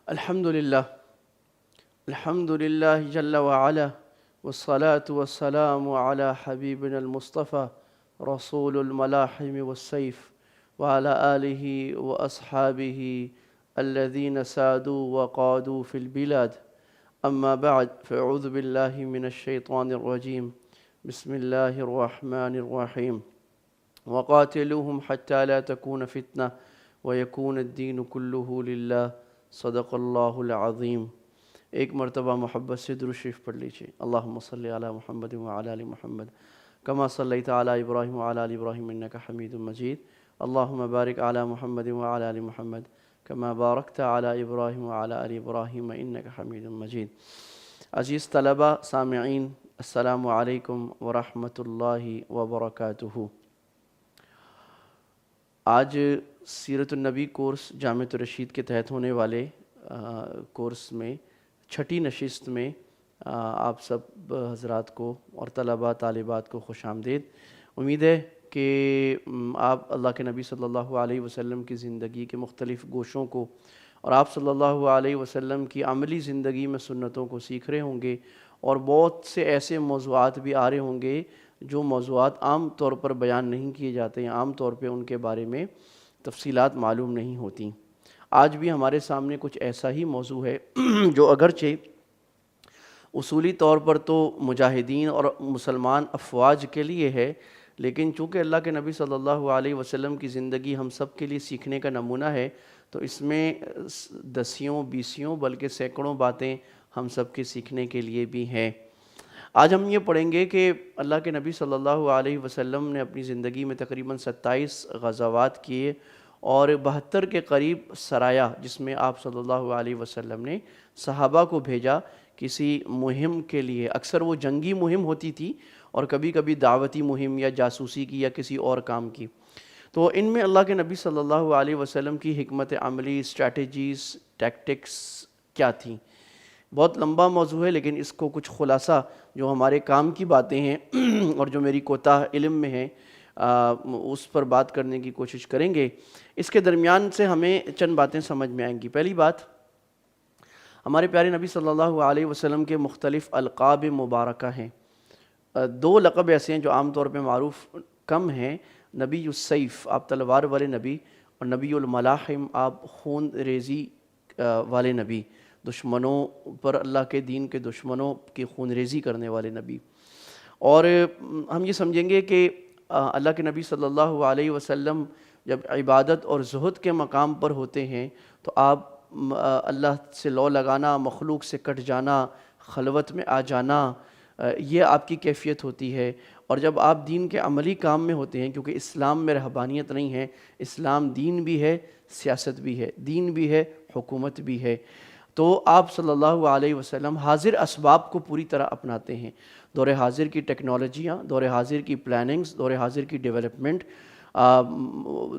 الحمدللہ الحمدللہ جل وعلا والصلاة والسلام على حبیبنا المصطفى رسول الملاحم والسیف وعلى آلہ واصحابہ الذین سادوا وقادوا فی البلاد اما بعد فاعوذ باللہ من الشیطان الرجیم بسم اللہ الرحمن الرحیم وقاتلوہم حتی لا تکون فتنہ ویکون الدین کلہ للہ صدق اللہ العظیم۔ ایک مرتبہ محبت سے درود شریف پڑھ لیجیے۔ اللہم صلی علی محمد وعلی آل محمد کما صلیت علی ابراہیم وعلی آل ابراہیم انک حمید مجید۔ اللہم بارک علی محمد وعلی آل محمد کما بارکت علی ابراہیم وعلی آل ابراہیم انک حمید مجید۔ عزیز طلبہ سامعین، السلام علیکم ورحمۃ اللہ وبرکاتہ۔ آج سیرت النبی کورس جامعۃ الرشید کے تحت ہونے والے کورس میں چھٹی نشست میں آپ سب حضرات کو اور طلباء طالبات کو خوش آمدید۔ امید ہے کہ آپ اللہ کے نبی صلی اللہ علیہ وسلم کی زندگی کے مختلف گوشوں کو اور آپ صلی اللہ علیہ وسلم کی عملی زندگی میں سنتوں کو سیکھ رہے ہوں گے، اور بہت سے ایسے موضوعات بھی آ رہے ہوں گے جو موضوعات عام طور پر بیان نہیں کیے جاتے ہیں، عام طور پہ ان کے بارے میں تفصیلات معلوم نہیں ہوتی۔ آج بھی ہمارے سامنے کچھ ایسا ہی موضوع ہے جو اگرچہ اصولی طور پر تو مجاہدین اور مسلمان افواج کے لیے ہے، لیکن چونکہ اللہ کے نبی صلی اللہ علیہ وسلم کی زندگی ہم سب کے لیے سیکھنے کا نمونہ ہے، تو اس میں دسیوں بیسیوں بلکہ سینکڑوں باتیں ہم سب کے سیکھنے کے لیے بھی ہیں۔ آج ہم یہ پڑھیں گے کہ اللہ کے نبی صلی اللہ علیہ وسلم نے اپنی زندگی میں تقریباً 27 غزوات کیے اور 72 کے قریب سرایا، جس میں آپ صلی اللہ علیہ وسلم نے صحابہ کو بھیجا کسی مہم کے لیے۔ اکثر وہ جنگی مہم ہوتی تھی اور کبھی کبھی دعوتی مہم یا جاسوسی کی یا کسی اور کام کی۔ تو ان میں اللہ کے نبی صلی اللہ علیہ وسلم کی حکمت عملی، اسٹریٹجیز، ٹیکٹکس کیا تھیں؟ بہت لمبا موضوع ہے، لیکن اس کو کچھ خلاصہ جو ہمارے کام کی باتیں ہیں اور جو میری کوتاہ علم میں ہیں اس پر بات کرنے کی کوشش کریں گے۔ اس کے درمیان سے ہمیں چند باتیں سمجھ میں آئیں گی۔ پہلی بات، ہمارے پیارے نبی صلی اللہ علیہ وسلم کے مختلف القاب مبارکہ ہیں۔ 2 لقب ایسے ہیں جو عام طور پہ معروف کم ہیں، نبی السیف، آپ تلوار والے نبی، اور نبی الملاحم، آپ خون ریزی والے نبی، دشمنوں پر، اللہ کے دین کے دشمنوں کی خون ریزی کرنے والے نبی۔ اور ہم یہ سمجھیں گے کہ اللہ کے نبی صلی اللہ علیہ وسلم جب عبادت اور زہد کے مقام پر ہوتے ہیں تو آپ اللہ سے لو لگانا، مخلوق سے کٹ جانا، خلوت میں آ جانا، یہ آپ کی کیفیت ہوتی ہے۔ اور جب آپ دین کے عملی کام میں ہوتے ہیں، کیونکہ اسلام میں رہبانیت نہیں ہے، اسلام دین بھی ہے، سیاست بھی ہے، دین بھی ہے، حکومت بھی ہے، تو آپ صلی اللہ علیہ وسلم حاضر اسباب کو پوری طرح اپناتے ہیں۔ دور حاضر کی ٹیکنالوجیاں، دور حاضر کی پلاننگز، دور حاضر کی ڈیولپمنٹ،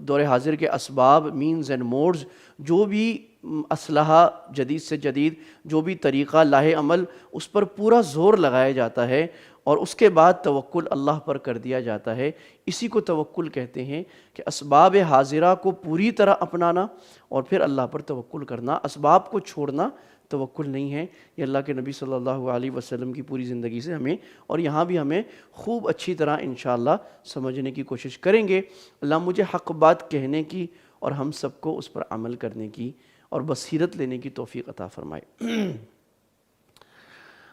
دور حاضر کے اسباب، مینز اینڈ موڈز، جو بھی اسلحہ جدید سے جدید، جو بھی طریقہ لاہ عمل، اس پر پورا زور لگایا جاتا ہے اور اس کے بعد توکل اللہ پر کر دیا جاتا ہے۔ اسی کو توکل کہتے ہیں کہ اسباب حاضرہ کو پوری طرح اپنانا اور پھر اللہ پر توکل کرنا۔ اسباب کو چھوڑنا توکل نہیں ہے۔ یہ اللہ کے نبی صلی اللہ علیہ وسلم کی پوری زندگی سے ہمیں، اور یہاں بھی ہمیں خوب اچھی طرح انشاءاللہ سمجھنے کی کوشش کریں گے۔ اللہ مجھے حق بات کہنے کی اور ہم سب کو اس پر عمل کرنے کی اور بصیرت لینے کی توفیق عطا فرمائے۔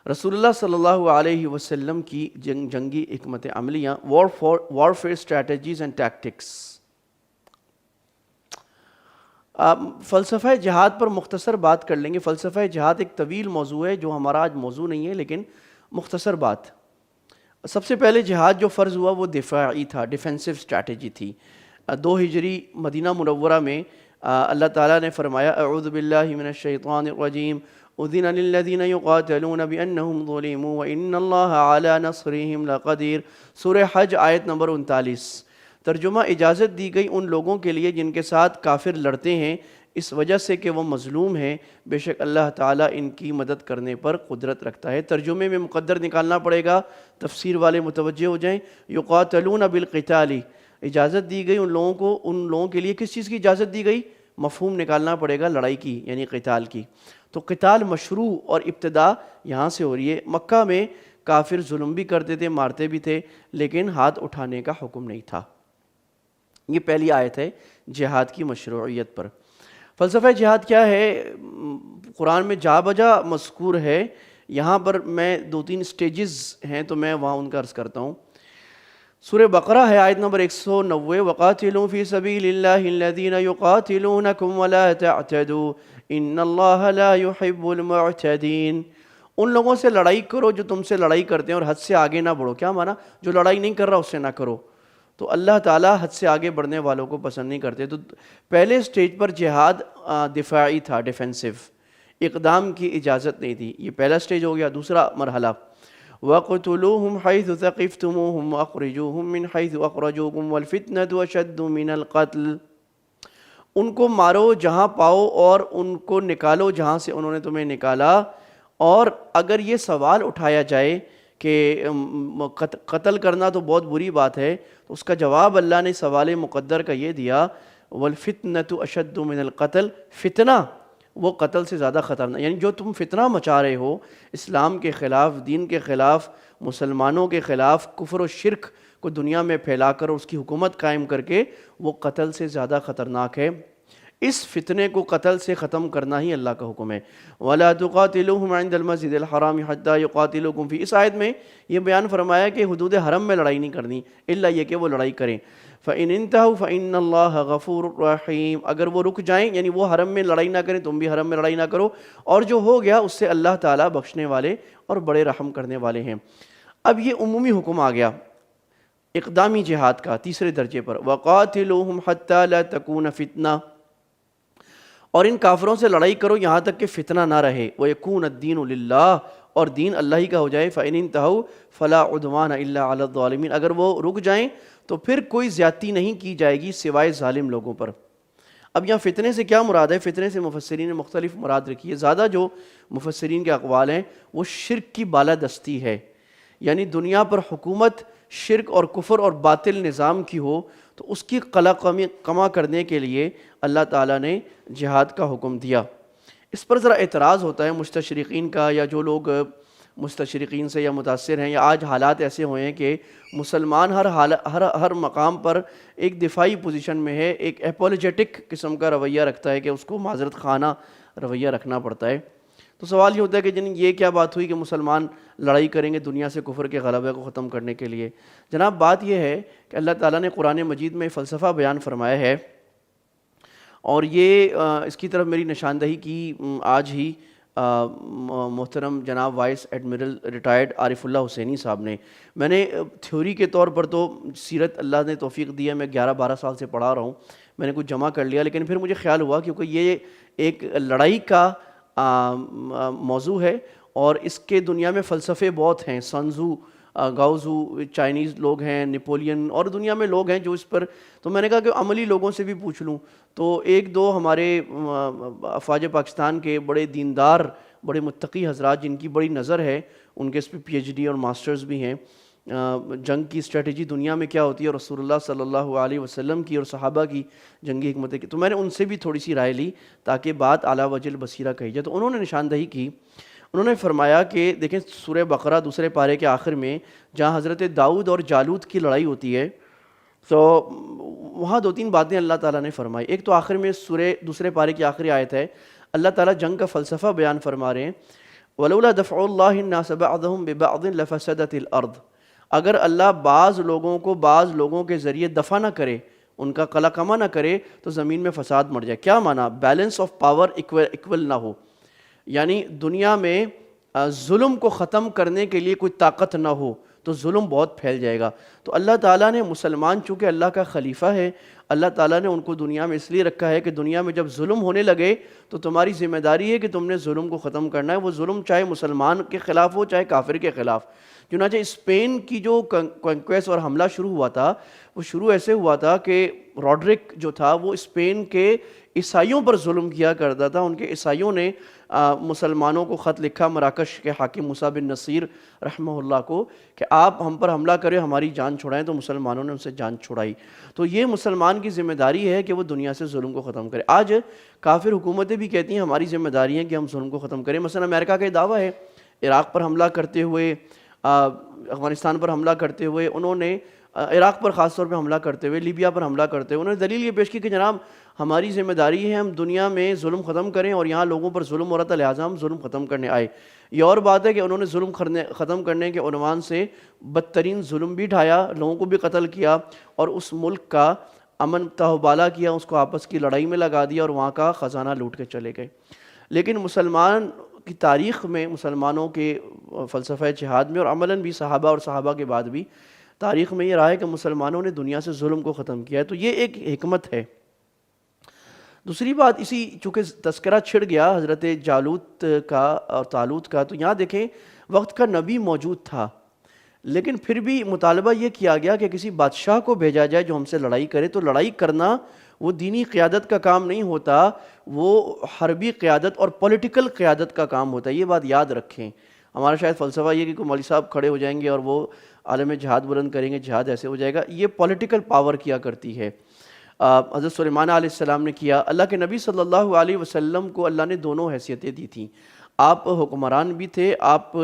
رسول اللہ صلی اللہ علیہ وسلم کی جنگی حکمت عملیاں، وارفیئر اسٹریٹجیز اینڈ ٹیکٹکس۔ فلسفہ جہاد پر مختصر بات کر لیں گے۔ فلسفہ جہاد ایک طویل موضوع ہے جو ہمارا آج موضوع نہیں ہے، لیکن مختصر بات۔ سب سے پہلے جہاد جو فرض ہوا وہ دفاعی تھا، ڈیفینسو اسٹریٹجی تھی۔ 2 ہجری مدینہ منورہ میں اللہ تعالیٰ نے فرمایا اعوذ باللہ من الشیطان الرجیم اذن للذین یقاتلون بانہم ظلموا وان اللہ علی نصرہم لقدیر۔ سورہ حج آیت نمبر 39۔ ترجمہ، اجازت دی گئی ان لوگوں کے لیے جن کے ساتھ کافر لڑتے ہیں اس وجہ سے کہ وہ مظلوم ہیں، بے شک اللہ تعالیٰ ان کی مدد کرنے پر قدرت رکھتا ہے۔ ترجمے میں مقدر نکالنا پڑے گا، تفسیر والے متوجہ ہو جائیں۔ یقاتلون بالقتال، اجازت دی گئی ان لوگوں کو، ان لوگوں کے لیے کس چیز کی اجازت دی گئی؟ مفہوم نکالنا پڑے گا لڑائی کی یعنی قتال کی. تو قتال مشروع اور ابتدا یہاں سے ہو رہی ہے. مکہ میں کافر ظلم بھی کرتے تھے، مارتے بھی تھے، لیکن ہاتھ اٹھانے کا حکم نہیں تھا. یہ پہلی آیت ہے جہاد کی مشروعیت پر. فلسفہ جہاد کیا ہے؟ قرآن میں جا بجا مذکور ہے. یہاں پر میں 2-3 سٹیجز ہیں تو میں وہاں ان کا عرض کرتا ہوں. سورہ بقرہ ہے آیت نمبر 190، وَقَاتِلُوا فِي سَبِيلِ اللَّهِ الَّذِينَ يُقَاتِلُونَكُمْ وَلَا تَعْتَدُوا إِنَّ اللَّهَ لَا يُحِبُّ الْمُعْتَدِينَ. ان لوگوں سے لڑائی کرو جو تم سے لڑائی کرتے ہیں اور حد سے آگے نہ بڑھو. کیا مانا؟ جو لڑائی نہیں کر رہا اس سے نہ کرو. تو اللہ تعالیٰ حد سے آگے بڑھنے والوں کو پسند نہیں کرتے. تو پہلے سٹیج پر جہاد دفاعی تھا، ڈیفینسو، اقدام کی اجازت نہیں تھی. یہ پہلا سٹیج ہو گیا. دوسرا مرحلہ وَقْتُلُوهُمْ حَيْثُ ثَقِفْتُمُوهُمْ وَأَخْرِجُوهُم مِّنْ حَيْثُ أَخْرَجُوكُمْ وَالْفِتْنَةُ أَشَدُّ مِنَ الْقَتْلِ. ان کو مارو جہاں پاؤ اور ان کو نکالو جہاں سے انہوں نے تمہیں نکالا. اور اگر یہ سوال اٹھایا جائے کہ قتل کرنا تو بہت بری بات ہے، تو اس کا جواب اللہ نے سوال مقدر کا یہ دیا، وَالْفِتْنَةُ أَشَدُّ مِنَ الْقَتْلِ. فتنہ وہ قتل سے زیادہ خطرناک، یعنی جو تم فتنہ مچا رہے ہو اسلام کے خلاف، دین کے خلاف، مسلمانوں کے خلاف، کفر و شرک کو دنیا میں پھیلا کر اس کی حکومت قائم کر کے، وہ قتل سے زیادہ خطرناک ہے. اس فتنے کو قتل سے ختم کرنا ہی اللہ کا حکم ہے. وَلَا تُقَاتِلُوهُمْ عِنْدَ الْمَسْجِدِ الْحَرَامِ حَتَّى يُقَاتِلُوكُمْ فِيهِ. اس آیت میں یہ بیان فرمایا کہ حدود حرم میں لڑائی نہیں کرنی الا یہ کہ وہ لڑائی کریں. فَإِنِ انْتَهُوا فَإِنَّ اللَّهَ غَفُورٌ رَحِيمٌ. اگر وہ رک جائیں یعنی وہ حرم میں لڑائی نہ کریں، تم بھی حرم میں لڑائی نہ کرو، اور جو ہو گیا اس سے اللہ تعالیٰ بخشنے والے اور بڑے رحم کرنے والے ہیں. اب یہ عمومی حکم آ گیا اقدامی جہاد کا تیسرے درجے پر. وَقَاتِلُوهُمْ حَتَّى لَا تَكُونَ فِتْنَةٌ. اور ان کافروں سے لڑائی کرو یہاں تک کہ فتنہ نہ رہے. وَيَكُونَ الدِّينُ لِلَّهِ. اور دین اللہ ہی کا ہو جائے. فَإِنِ انْتَهُوا فَلَا عُدْوَانَ إِلَّا عَلَى الظَّالِمِينَ. اگر وہ رک جائیں تو پھر کوئی زیادتی نہیں کی جائے گی سوائے ظالم لوگوں پر. اب یہاں فتنے سے کیا مراد ہے؟ فتنے سے مفسرین نے مختلف مراد رکھی ہے. زیادہ جو مفسرین کے اقوال ہیں وہ شرک کی بالادستی ہے، یعنی دنیا پر حکومت شرک اور کفر اور باطل نظام کی ہو تو اس کی قلع کما کرنے کے لیے اللہ تعالیٰ نے جہاد کا حکم دیا. اس پر ذرا اعتراض ہوتا ہے مستشرقین کا، یا جو لوگ مستشرقین سے یا متاثر ہیں، یا آج حالات ایسے ہوئے ہیں کہ مسلمان ہر مقام پر ایک دفاعی پوزیشن میں ہے، ایک اپولوجیٹک قسم کا رویہ رکھتا ہے کہ اس کو معذرت خانہ رویہ رکھنا پڑتا ہے. تو سوال یہ ہوتا ہے کہ یہ کیا بات ہوئی کہ مسلمان لڑائی کریں گے دنیا سے کفر کے غلبے کو ختم کرنے کے لیے؟ جناب بات یہ ہے کہ اللہ تعالیٰ نے قرآن مجید میں فلسفہ بیان فرمایا ہے، اور یہ اس کی طرف میری نشاندہی کی آج ہی محترم جناب وائس ایڈمرل ریٹائرڈ عارف اللہ حسینی صاحب نے. میں نے تھیوری کے طور پر تو سیرت اللہ نے توفیق دی ہے، میں 11-12 سال سے پڑھا رہا ہوں، میں نے کچھ جمع کر لیا، لیکن پھر مجھے خیال ہوا کیونکہ یہ ایک لڑائی کا موضوع ہے اور اس کے دنیا میں فلسفے بہت ہیں. سنزو، گاؤزو چائنیز لوگ ہیں، نیپولین، اور دنیا میں لوگ ہیں جو اس پر، تو میں نے کہا کہ عملی لوگوں سے بھی پوچھ لوں. تو ایک دو ہمارے افواج پاکستان کے بڑے دیندار، بڑے متقی حضرات جن کی بڑی نظر ہے، ان کے اس پہ PhD اور ماسٹرز بھی ہیں، جنگ کی اسٹریٹجی دنیا میں کیا ہوتی ہے، رسول اللہ صلی اللہ علیہ وسلم کی اور صحابہ کی جنگی حکمت کی، تو میں نے ان سے بھی تھوڑی سی رائے لی تاکہ بات اعلیٰ وجہ البصیرہ کہی جائے. تو انہوں نے نشاندہی کی، انہوں نے فرمایا کہ دیکھیں سورہ بقرہ دوسرے پارے کے آخر میں جہاں حضرت داؤد اور جالوت کی لڑائی ہوتی ہے، تو وہاں 2-3 باتیں اللہ تعالیٰ نے فرمائی. ایک تو آخر میں سورہ دوسرے پارے کی آخری آیت ہے، اللہ تعالیٰ جنگ کا فلسفہ بیان فرما رہے ہیں، وَلَوْلَا دَفْعُ اللَّهِ النَّاسَ بَعْضَهُمْ بِبَعْضٍ لَفَسَدَتِ الْأَرْضِ. اگر اللہ بعض لوگوں کو بعض لوگوں کے ذریعے دفع نہ کرے، ان کا قلع کما نہ کرے، تو زمین میں فساد مر جائے. کیا معنی؟ بیلنس آف پاور ایکول نہ ہو، یعنی دنیا میں ظلم کو ختم کرنے کے لیے کوئی طاقت نہ ہو تو ظلم بہت پھیل جائے گا. تو اللہ تعالیٰ نے مسلمان چونکہ اللہ کا خلیفہ ہے، اللہ تعالیٰ نے ان کو دنیا میں اس لیے رکھا ہے کہ دنیا میں جب ظلم ہونے لگے تو تمہاری ذمہ داری ہے کہ تم نے ظلم کو ختم کرنا ہے. وہ ظلم چاہے مسلمان کے خلاف ہو چاہے کافر کے خلاف. چنانچہ اسپین کی جو کنکویسٹ اور حملہ شروع ہوا تھا، وہ شروع ایسے ہوا تھا کہ روڈرک جو تھا وہ اسپین کے عیسائیوں پر ظلم کیا کرتا تھا. ان کے عیسائیوں نے مسلمانوں کو خط لکھا، مراکش کے حاکم موسیٰ بن نصیر رحمہ اللہ کو، کہ آپ ہم پر حملہ کریں، ہماری جان چھڑائیں. تو مسلمانوں نے ان سے جان چھڑائی. تو یہ مسلمان مسلمان کی ذمہ داری ہے کہ وہ دنیا سے ظلم کو ختم کرے۔ آج کافر حکومتیں بھی کہتی ہیں ہماری ذمہ داری ہے کہ ہم ظلم کو ختم کریں۔ مثلا امریکہ کا یہ دعویٰ ہے، عراق پر حملہ کرتے ہوئے، افغانستان پر حملہ کرتے ہوئے، انہوں نے عراق پر خاص طور پہ حملہ کرتے ہوئے، لیبیا پر حملہ کرتے ہوئے انہوں نے دلیل یہ پیش کی کہ جناب ہماری ذمہ داری ہے ہم دنیا میں ظلم ختم کریں، اور یہاں لوگوں پر ظلم ہو رہا تھا لہٰذا ہم ظلم ختم کرنے آئے۔ یہ اور بات ہے کہ انہوں نے ظلم ختم کرنے کے عنوان سے بدترین ظلم بھی ڈھایا، لوگوں کو بھی قتل کیا، اور اس ملک کا امن تہوبالا کیا، اس کو آپس کی لڑائی میں لگا دیا، اور وہاں کا خزانہ لوٹ کے چلے گئے۔ لیکن مسلمان کی تاریخ میں، مسلمانوں کے فلسفہ جہاد میں، اور عملاً بھی صحابہ اور صحابہ کے بعد بھی تاریخ میں یہ رہا ہے کہ مسلمانوں نے دنیا سے ظلم کو ختم کیا ہے، تو یہ ایک حکمت ہے۔ دوسری بات، اسی چونکہ تذکرہ چھڑ گیا حضرت جالوت کا اور طالوت کا، تو یہاں دیکھیں وقت کا نبی موجود تھا، لیکن پھر بھی مطالبہ یہ کیا گیا کہ کسی بادشاہ کو بھیجا جائے جو ہم سے لڑائی کرے۔ تو لڑائی کرنا وہ دینی قیادت کا کام نہیں ہوتا، وہ حربی قیادت اور پولیٹیکل قیادت کا کام ہوتا ہے، یہ بات یاد رکھیں۔ ہمارا شاید فلسفہ یہ کہ کوئی مولوی صاحب کھڑے ہو جائیں گے اور وہ عالم جہاد بلند کریں گے، جہاد ایسے ہو جائے گا، یہ پولیٹیکل پاور کیا کرتی ہے۔ حضرت سلیمان علیہ السلام نے کیا۔ اللہ کے نبی صلی اللہ علیہ وسلم کو اللہ نے دونوں حیثیتیں دی تھیں، آپ حکمران بھی تھے، آپ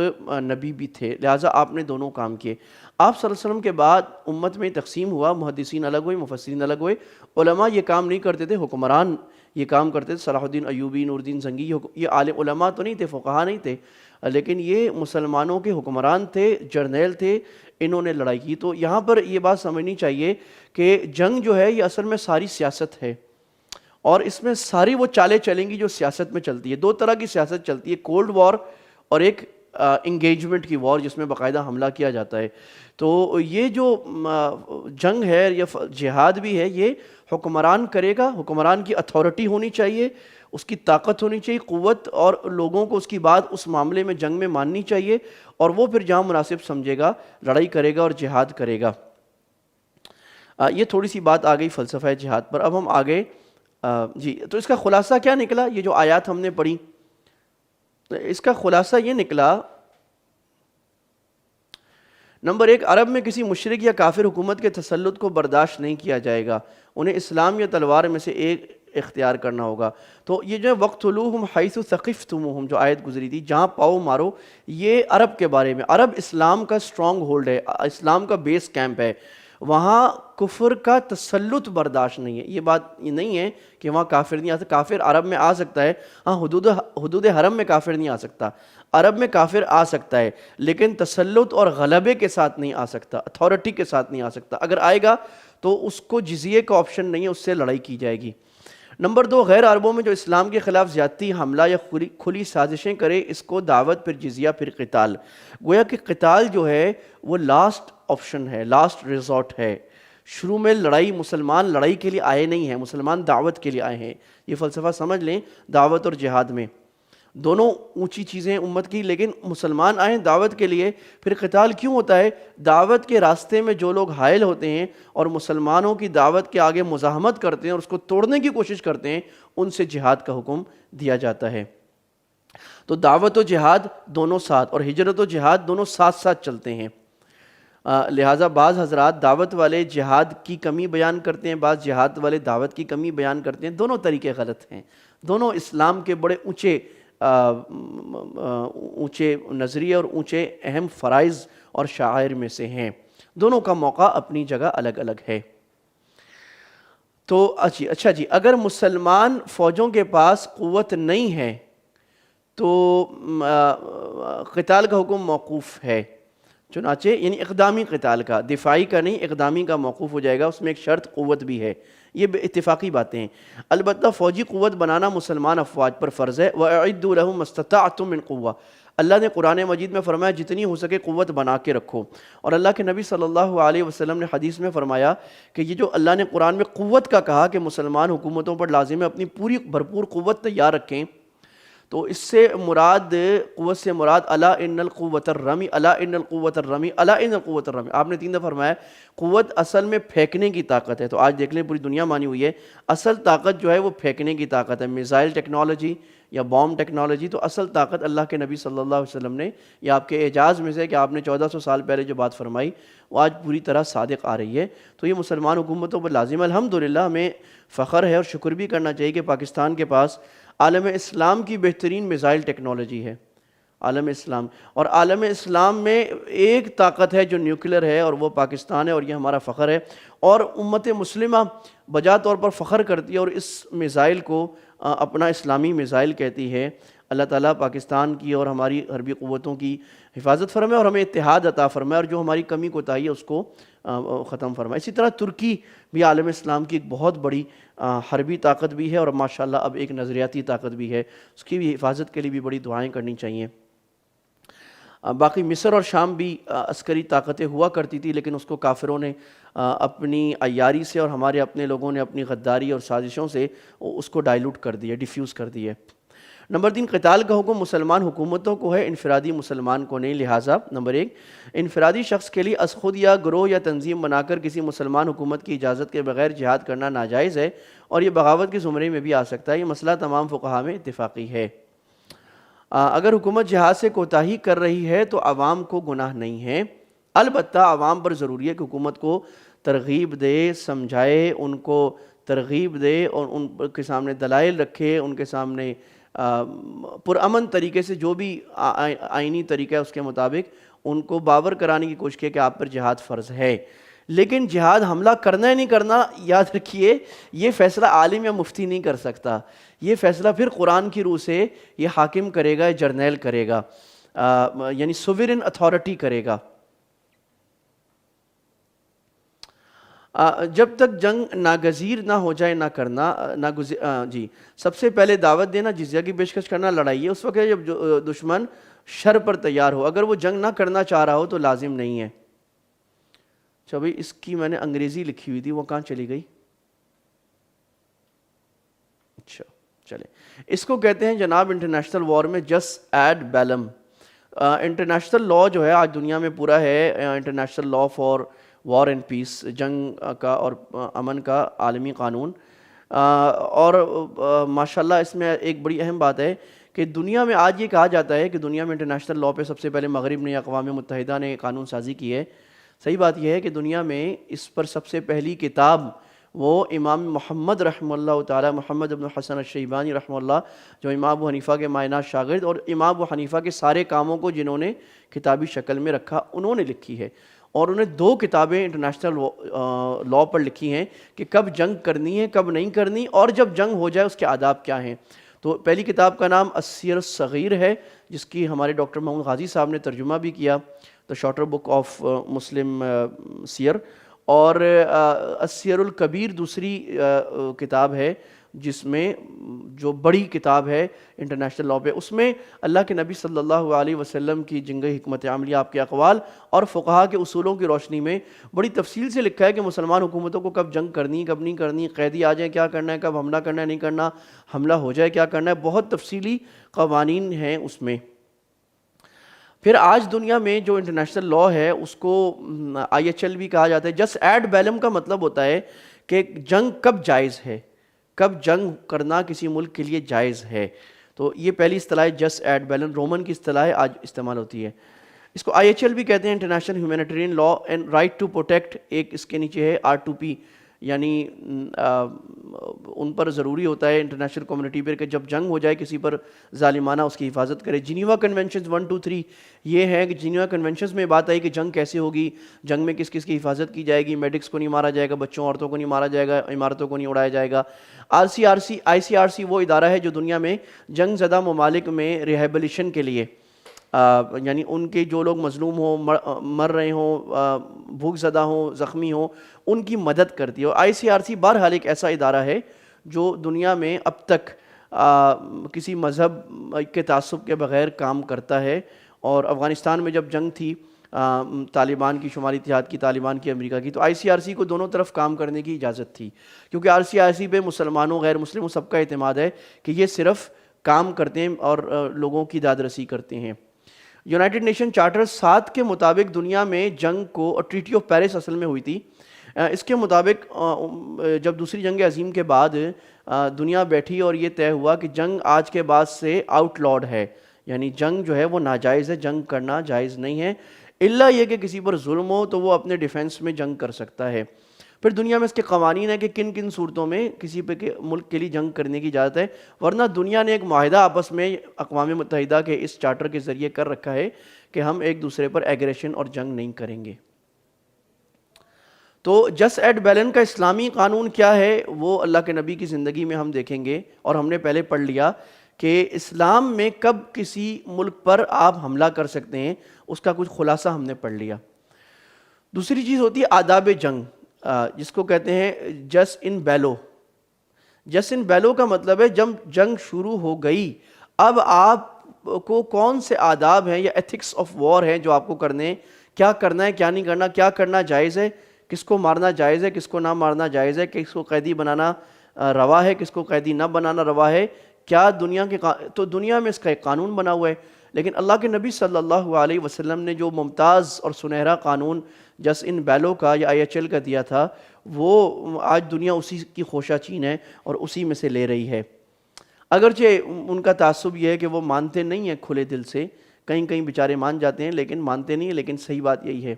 نبی بھی تھے، لہٰذا آپ نے دونوں کام کیے۔ آپ صلی اللہ علیہ وسلم کے بعد امت میں تقسیم ہوا، محدثین الگ ہوئے، مفسرین الگ ہوئے۔ علماء یہ کام نہیں کرتے تھے، حکمران یہ کام کرتے تھے۔ صلاح الدین ایوبی، نور الدین زنگی، یہ عالم علماء تو نہیں تھے، فقہا نہیں تھے، لیکن یہ مسلمانوں کے حکمران تھے، جرنیل تھے، انہوں نے لڑائی کی۔ تو یہاں پر یہ بات سمجھنی چاہیے کہ جنگ جو ہے یہ اصل میں ساری سیاست ہے، اور اس میں ساری وہ چالیں چلیں گی جو سیاست میں چلتی ہے۔ دو طرح کی سیاست چلتی ہے، کولڈ وار اور ایک انگیجمنٹ کی وار، جس میں باقاعدہ حملہ کیا جاتا ہے۔ تو یہ جو جنگ ہے یا جہاد بھی ہے، یہ حکمران کرے گا، حکمران کی اتھارٹی ہونی چاہیے، اس کی طاقت ہونی چاہیے، قوت، اور لوگوں کو اس کی بات اس معاملے میں جنگ میں ماننی چاہیے، اور وہ پھر جہاں مناسب سمجھے گا لڑائی کرے گا اور جہاد کرے گا۔ یہ تھوڑی سی بات آ گئی فلسفہ جہاد پر۔ اب ہم آگے جی، تو اس کا خلاصہ کیا نکلا؟ یہ جو آیات ہم نے پڑھی، اس کا خلاصہ یہ نکلا، نمبر ایک، عرب میں کسی مشرک یا کافر حکومت کے تسلط کو برداشت نہیں کیا جائے گا، انہیں اسلام یا تلوار میں سے ایک اختیار کرنا ہوگا۔ تو یہ جو وَاقْتُلُوهُمْ حَيْثُ ثَقِفْتُمُوهُمْ جو آیت گزری تھی، جہاں پاؤ مارو، یہ عرب کے بارے میں۔ عرب اسلام کا سٹرونگ ہولڈ ہے، اسلام کا بیس کیمپ ہے، وہاں کفر کا تسلط برداشت نہیں ہے۔ یہ بات یہ نہیں ہے کہ وہاں کافر نہیں آ سکتا، کافر عرب میں آ سکتا ہے، ہاں حدود حرم میں کافر نہیں آ سکتا، عرب میں کافر آ سکتا ہے، لیکن تسلط اور غلبے کے ساتھ نہیں آ سکتا، اتھارٹی کے ساتھ نہیں آ سکتا۔ اگر آئے گا تو اس کو جزیے کا آپشن نہیں ہے، اس سے لڑائی کی جائے گی۔ نمبر دو، غیر عربوں میں جو اسلام کے خلاف زیادتی، حملہ یا کھلی سازشیں کرے، اس کو دعوت، پھر جزیہ، پھر قتال۔ گویا کہ قتال جو ہے وہ لاسٹ آپشن ہے، لاسٹ ریزورٹ ہے۔ شروع میں لڑائی، مسلمان لڑائی کے لیے آئے نہیں ہیں، مسلمان دعوت کے لیے آئے ہیں۔ یہ فلسفہ سمجھ لیں، دعوت اور جہاد میں دونوں اونچی چیزیں امت کی، لیکن مسلمان آئیں دعوت کے لیے۔ پھر قتال کیوں ہوتا ہے؟ دعوت کے راستے میں جو لوگ حائل ہوتے ہیں اور مسلمانوں کی دعوت کے آگے مزاحمت کرتے ہیں اور اس کو توڑنے کی کوشش کرتے ہیں، ان سے جہاد کا حکم دیا جاتا ہے۔ تو دعوت و جہاد دونوں ساتھ، اور ہجرت و جہاد دونوں ساتھ ساتھ چلتے ہیں۔ لہٰذا بعض حضرات دعوت والے جہاد کی کمی بیان کرتے ہیں، بعض جہاد والے دعوت کی کمی بیان کرتے ہیں۔ دونوں طریقے غلط ہیں، دونوں اسلام کے بڑے اونچے نظریے اور اونچے اہم فرائض اور شعائر میں سے ہیں۔ دونوں کا موقع اپنی جگہ الگ الگ ہے۔ تو اچھا جی، اگر مسلمان فوجوں کے پاس قوت نہیں ہے تو قتال کا حکم موقوف ہے، چنانچہ یعنی اقدامی قتال کا، دفاعی کا نہیں، اقدامی کا موقوف ہو جائے گا۔ اس میں ایک شرط قوت بھی ہے، یہ اتفاقی باتیں ہیں۔ البتہ فوجی قوت بنانا مسلمان افواج پر فرض ہے۔ وَأَعِدُّوا لَهُم مَّا اسْتَطَعْتُم مِّن قُوَّةٍ، اللہ نے قرآن مجید میں فرمایا جتنی ہو سکے قوت بنا کے رکھو، اور اللہ کے نبی صلی اللہ علیہ وسلم نے حدیث میں فرمایا کہ یہ جو اللہ نے قرآن میں قوت کا کہا کہ مسلمان حکومتوں پر لازم ہے اپنی پوری بھرپور قوت تیار رکھیں، تو اس سے مراد، قوت سے مراد الا ان القوۃ الرمی، الا ان القوۃ الرمی، الا ان القوۃ الرمی۔ آپ نے 3 دفعہ فرمایا قوت اصل میں پھینکنے کی طاقت ہے۔ تو آج دیکھ لیں پوری دنیا مانی ہوئی ہے، اصل طاقت جو ہے وہ پھینکنے کی طاقت ہے۔ میزائل ٹیکنالوجی یا بوم ٹیکنالوجی، تو اصل طاقت اللہ کے نبی صلی اللہ علیہ وسلم نے، یا آپ کے اعجاز میں سے کہ آپ نے 1400 سال پہلے جو بات فرمائی وہ آج پوری طرح صادق آ رہی ہے۔ تو یہ مسلمان حکومتوں پر لازم ہے۔ الحمدللہ ہمیں فخر ہے اور شکر بھی کرنا چاہیے کہ پاکستان کے پاس عالم اسلام کی بہترین میزائل ٹیکنالوجی ہے۔ عالم اسلام، اور عالم اسلام میں ایک طاقت ہے جو نیوکلیر ہے، اور وہ پاکستان ہے، اور یہ ہمارا فخر ہے، اور امت مسلمہ بجا طور پر فخر کرتی ہے اور اس میزائل کو اپنا اسلامی میزائل کہتی ہے۔ اللہ تعالیٰ پاکستان کی اور ہماری حربی قوتوں کی حفاظت فرمائے اور ہمیں اتحاد عطا فرمائے، اور جو ہماری کمی کوتاہی ہے اس کو ختم فرمائے۔ اسی طرح ترکی بھی عالم اسلام کی ایک بہت بڑی حربی طاقت بھی ہے، اور ماشاءاللہ اب ایک نظریاتی طاقت بھی ہے، اس کی بھی حفاظت کے لیے بھی بڑی دعائیں کرنی چاہیے۔ باقی مصر اور شام بھی عسکری طاقتیں ہوا کرتی تھی، لیکن اس کو کافروں نے اپنی عیاری سے اور ہمارے اپنے لوگوں نے اپنی غداری اور سازشوں سے اس کو ڈائلوٹ کر دیا، ڈیفیوز کر دیا۔ نمبر 3، قتال کا حکم مسلمان حکومتوں کو ہے، انفرادی مسلمان کو نہیں۔ لہٰذا نمبر 1، انفرادی شخص کے لیے از خود یا گروہ یا تنظیم بنا کر کسی مسلمان حکومت کی اجازت کے بغیر جہاد کرنا ناجائز ہے، اور یہ بغاوت کے زمرے میں بھی آ سکتا ہے۔ یہ مسئلہ تمام فقہاء میں اتفاقی ہے۔ اگر حکومت جہاد سے کوتاہی کر رہی ہے تو عوام کو گناہ نہیں ہے، البتہ عوام پر ضروری ہے کہ حکومت کو ترغیب دے، سمجھائے، ان کو ترغیب دے اور ان کے سامنے دلائل رکھے، ان کے سامنے پرامن طریقے سے جو بھی آئینی طریقہ ہے اس کے مطابق ان کو باور کرانے کی کوشش کی کہ آپ پر جہاد فرض ہے۔ لیکن جہاد حملہ کرنا ہے نہیں کرنا، یاد رکھیے یہ فیصلہ عالم یا مفتی نہیں کر سکتا، یہ فیصلہ پھر قرآن کی روح سے یہ حاکم کرے گا، جرنیل کرے گا، یعنی سوورن اتھارٹی کرے گا۔ جب تک جنگ ناگزیر نہ ہو جائے نہ کرنا، سب سے پہلے دعوت دینا، جزیہ کی پیشکش کرنا، لڑائی ہے اس وقت جب دشمن شر پر تیار ہو۔ اگر وہ جنگ نہ کرنا چاہ رہا ہو تو لازم نہیں ہے۔ اچھا بھائی، اس کی میں نے انگریزی لکھی ہوئی تھی، وہ کہاں چلی گئی؟ اچھا چلے، اس کو کہتے ہیں جناب انٹرنیشنل وار میں جس ایڈ بیلم۔ انٹرنیشنل لاء جو ہے آج دنیا میں پورا ہے، international law for war and peace, جنگ کا اور امن کا عالمی قانون، اور ماشاءاللہ اس میں ایک بڑی اہم بات ہے کہ دنیا میں آج یہ کہا جاتا ہے کہ دنیا میں انٹرنیشنل لاء پہ سب سے پہلے مغرب نے، اقوام متحدہ نے قانون سازی کی ہے۔ صحیح بات یہ ہے کہ دنیا میں اس پر سب سے پہلی کتاب وہ امام محمد رحمہ اللہ تعالی، محمد ابن حسن الشیبانی رحمہ اللہ، جو امام ابو حنیفہ کے ماینات شاگرد اور امام ابو حنیفہ کے سارے کاموں کو جنہوں نے کتابی شکل میں رکھا انہوں نے لکھی ہے، اور انہیں 2 کتابیں انٹرنیشنل لاء پر لکھی ہیں کہ کب جنگ کرنی ہے، کب نہیں کرنی، اور جب جنگ ہو جائے اس کے آداب کیا ہیں۔ تو پہلی کتاب کا نام السیر الصغیر ہے، جس کی ہمارے ڈاکٹر محمد غازی صاحب نے ترجمہ بھی کیا، the shorter book of Muslim سیر، اور السیر الکبیر دوسری کتاب ہے جس میں جو بڑی کتاب ہے انٹرنیشنل لاء پہ، اس میں اللہ کے نبی صلی اللہ علیہ وسلم کی جنگ حکمت عملی، آپ کے اقوال اور فقہا کے اصولوں کی روشنی میں بڑی تفصیل سے لکھا ہے کہ مسلمان حکومتوں کو کب جنگ کرنی، کب نہیں کرنی، قیدی آ جائیں کیا کرنا ہے، کب حملہ کرنا ہے نہیں کرنا، حملہ ہو جائے کیا کرنا ہے، بہت تفصیلی قوانین ہیں اس میں۔ پھر آج دنیا میں جو انٹرنیشنل لاء ہے اس کو IHL بھی کہا جاتا ہے۔ جس ایڈ بیلم کا مطلب ہوتا ہے کہ جنگ کب جائز ہے، کب جنگ کرنا کسی ملک کے لیے جائز ہے۔ تو یہ پہلی اصطلاح جس ایڈ بیلم، رومن کی اصطلاح آج استعمال ہوتی ہے۔ اس کو IHL بھی کہتے ہیں، international humanitarian law and right to protect, ایک اس کے نیچے ہے R2P، یعنی ان پر ضروری ہوتا ہے انٹرنیشنل کمیونٹی پر کہ جب جنگ ہو جائے کسی پر ظالمانہ اس کی حفاظت کرے۔ جنیوا کنونشنز 1 2 3 یہ ہے کہ جنیوا کنونشنز میں بات آئی کہ جنگ کیسے ہوگی، جنگ میں کس کس کی حفاظت کی جائے گی، میڈکس کو نہیں مارا جائے گا، بچوں عورتوں کو نہیں مارا جائے گا، عمارتوں کو نہیں اڑایا جائے گا۔ ICRC وہ ادارہ ہے جو دنیا میں جنگ زدہ ممالک میں ریہیبلیشن کے لیے، یعنی ان کے جو لوگ مظلوم ہوں، مر رہے ہوں، بھوک زدہ ہوں، زخمی ہوں، ان کی مدد کرتی ہے۔ اور ICRC بہرحال ایک ایسا ادارہ ہے جو دنیا میں اب تک کسی مذہب کے تعصب کے بغیر کام کرتا ہے۔ اور افغانستان میں جب جنگ تھی طالبان کی، شمالی اتحاد کی، طالبان کی، امریکہ کی، تو ICRC کو دونوں طرف کام کرنے کی اجازت تھی، کیونکہ ICRC پہ مسلمانوں، غیر مسلموں سب کا اعتماد ہے کہ یہ صرف کام کرتے ہیں اور لوگوں کی داد رسی کرتے ہیں۔ یونائٹڈ نیشن چارٹر 7 کے مطابق دنیا میں جنگ کو، اور ٹریٹی آف پیرس اصل میں ہوئی تھی، اس کے مطابق جب دوسری جنگ عظیم کے بعد دنیا بیٹھی اور یہ طے ہوا کہ جنگ آج کے بعد سے آؤٹ لاڈ ہے، یعنی جنگ جو ہے وہ ناجائز ہے، جنگ کرنا جائز نہیں ہے، الا یہ کہ کسی پر ظلم ہو تو وہ اپنے ڈیفنس میں جنگ کر سکتا ہے۔ پھر دنیا میں اس کے قوانین ہیں کہ کن کن صورتوں میں کسی پہ ملک کے لیے جنگ کرنے کی اجازت ہے، ورنہ دنیا نے ایک معاہدہ آپس میں اقوام متحدہ کے اس چارٹر کے ذریعے کر رکھا ہے کہ ہم ایک دوسرے پر ایگریشن اور جنگ نہیں کریں گے۔ تو جسٹ ایٹ بیلن کا اسلامی قانون کیا ہے وہ اللہ کے نبی کی زندگی میں ہم دیکھیں گے، اور ہم نے پہلے پڑھ لیا کہ اسلام میں کب کسی ملک پر آپ حملہ کر سکتے ہیں، اس کا کچھ خلاصہ ہم نے پڑھ لیا۔ دوسری چیز ہوتی ہے آداب جنگ، جس کو کہتے ہیں جس ان بیلو۔ جس ان بیلو کا مطلب ہے جب جنگ شروع ہو گئی اب آپ کو کون سے آداب ہیں یا ایتھکس آف وار ہیں جو آپ کو کرنے ہیں، کیا کرنا ہے کیا نہیں کرنا، کیا کرنا جائز ہے، کس کو مارنا جائز ہے کس کو نہ مارنا جائز ہے، کس کو قیدی بنانا روا ہے کس کو قیدی نہ بنانا روا ہے، کیا دنیا کے تو دنیا میں اس کا ایک قانون بنا ہوا ہے۔ لیکن اللہ کے نبی صلی اللہ علیہ وسلم نے جو ممتاز اور سنہرا قانون جس ان بیلو کا یا IHL کا دیا تھا، وہ آج دنیا اسی کی خوشہ چین ہے اور اسی میں سے لے رہی ہے۔ اگرچہ ان کا تعصب یہ ہے کہ وہ مانتے نہیں ہیں کھلے دل سے، کہیں کہیں بیچارے مان جاتے ہیں لیکن مانتے نہیں ہیں، لیکن صحیح بات یہی ہے۔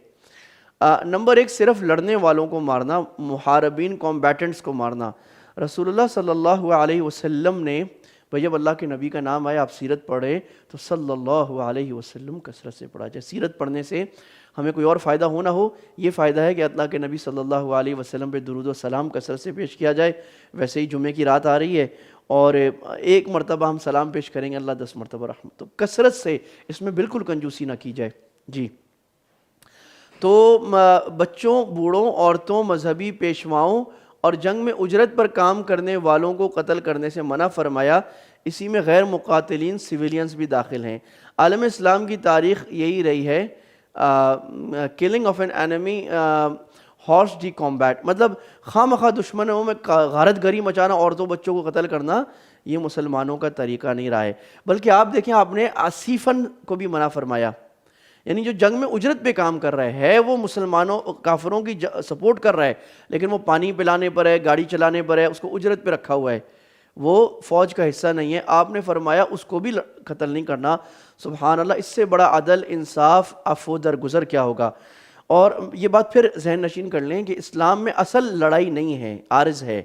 نمبر ایک، صرف لڑنے والوں کو مارنا، محاربین کمبیٹنٹس کو مارنا۔ رسول اللہ صلی اللہ علیہ وسلم نے جب اللہ کے نبی کا نام آیا آپ سیرت پڑھے تو صلی اللہ علیہ وسلم کثرت سے پڑھا جائے۔ سیرت پڑھنے سے ہمیں کوئی اور فائدہ ہو نہ ہو، یہ فائدہ ہے کہ اللہ کے نبی صلی اللہ علیہ وسلم پہ درود و سلام کثرت سے پیش کیا جائے۔ ویسے ہی جمعے کی رات آ رہی ہے اور ایک مرتبہ ہم سلام پیش کریں گے، اللہ 10 مرتبہ رحمت، تو کثرت سے، اس میں بالکل کنجوسی نہ کی جائے۔ جی، تو بچوں، بوڑھوں، عورتوں، مذہبی پیشواؤں اور جنگ میں اجرت پر کام کرنے والوں کو قتل کرنے سے منع فرمایا۔ اسی میں غیر مقاتلین سویلینز بھی داخل ہیں۔ عالم اسلام کی تاریخ یہی رہی ہے، killing of an enemy hors de combat, مطلب خواہ مخواہ دشمنوں میں غارت گری مچانا، عورتوں بچوں کو قتل کرنا، یہ مسلمانوں کا طریقہ نہیں رہا ہے۔ بلکہ آپ دیکھیں آپ نے آصفاً کو بھی منع فرمایا، یعنی جو جنگ میں اجرت پہ کام کر رہا ہے وہ مسلمانوں کافروں کی سپورٹ کر رہا ہے، لیکن وہ پانی پلانے پر ہے، گاڑی چلانے پر ہے، اس کو اجرت پہ رکھا ہوا ہے، وہ فوج کا حصہ نہیں ہے، آپ نے فرمایا اس کو بھی قتل نہیں کرنا۔ سبحان اللہ، اس سے بڑا عدل، انصاف، عفو درگزر کیا ہوگا۔ اور یہ بات پھر ذہن نشین کر لیں کہ اسلام میں اصل لڑائی نہیں ہے، عارض ہے،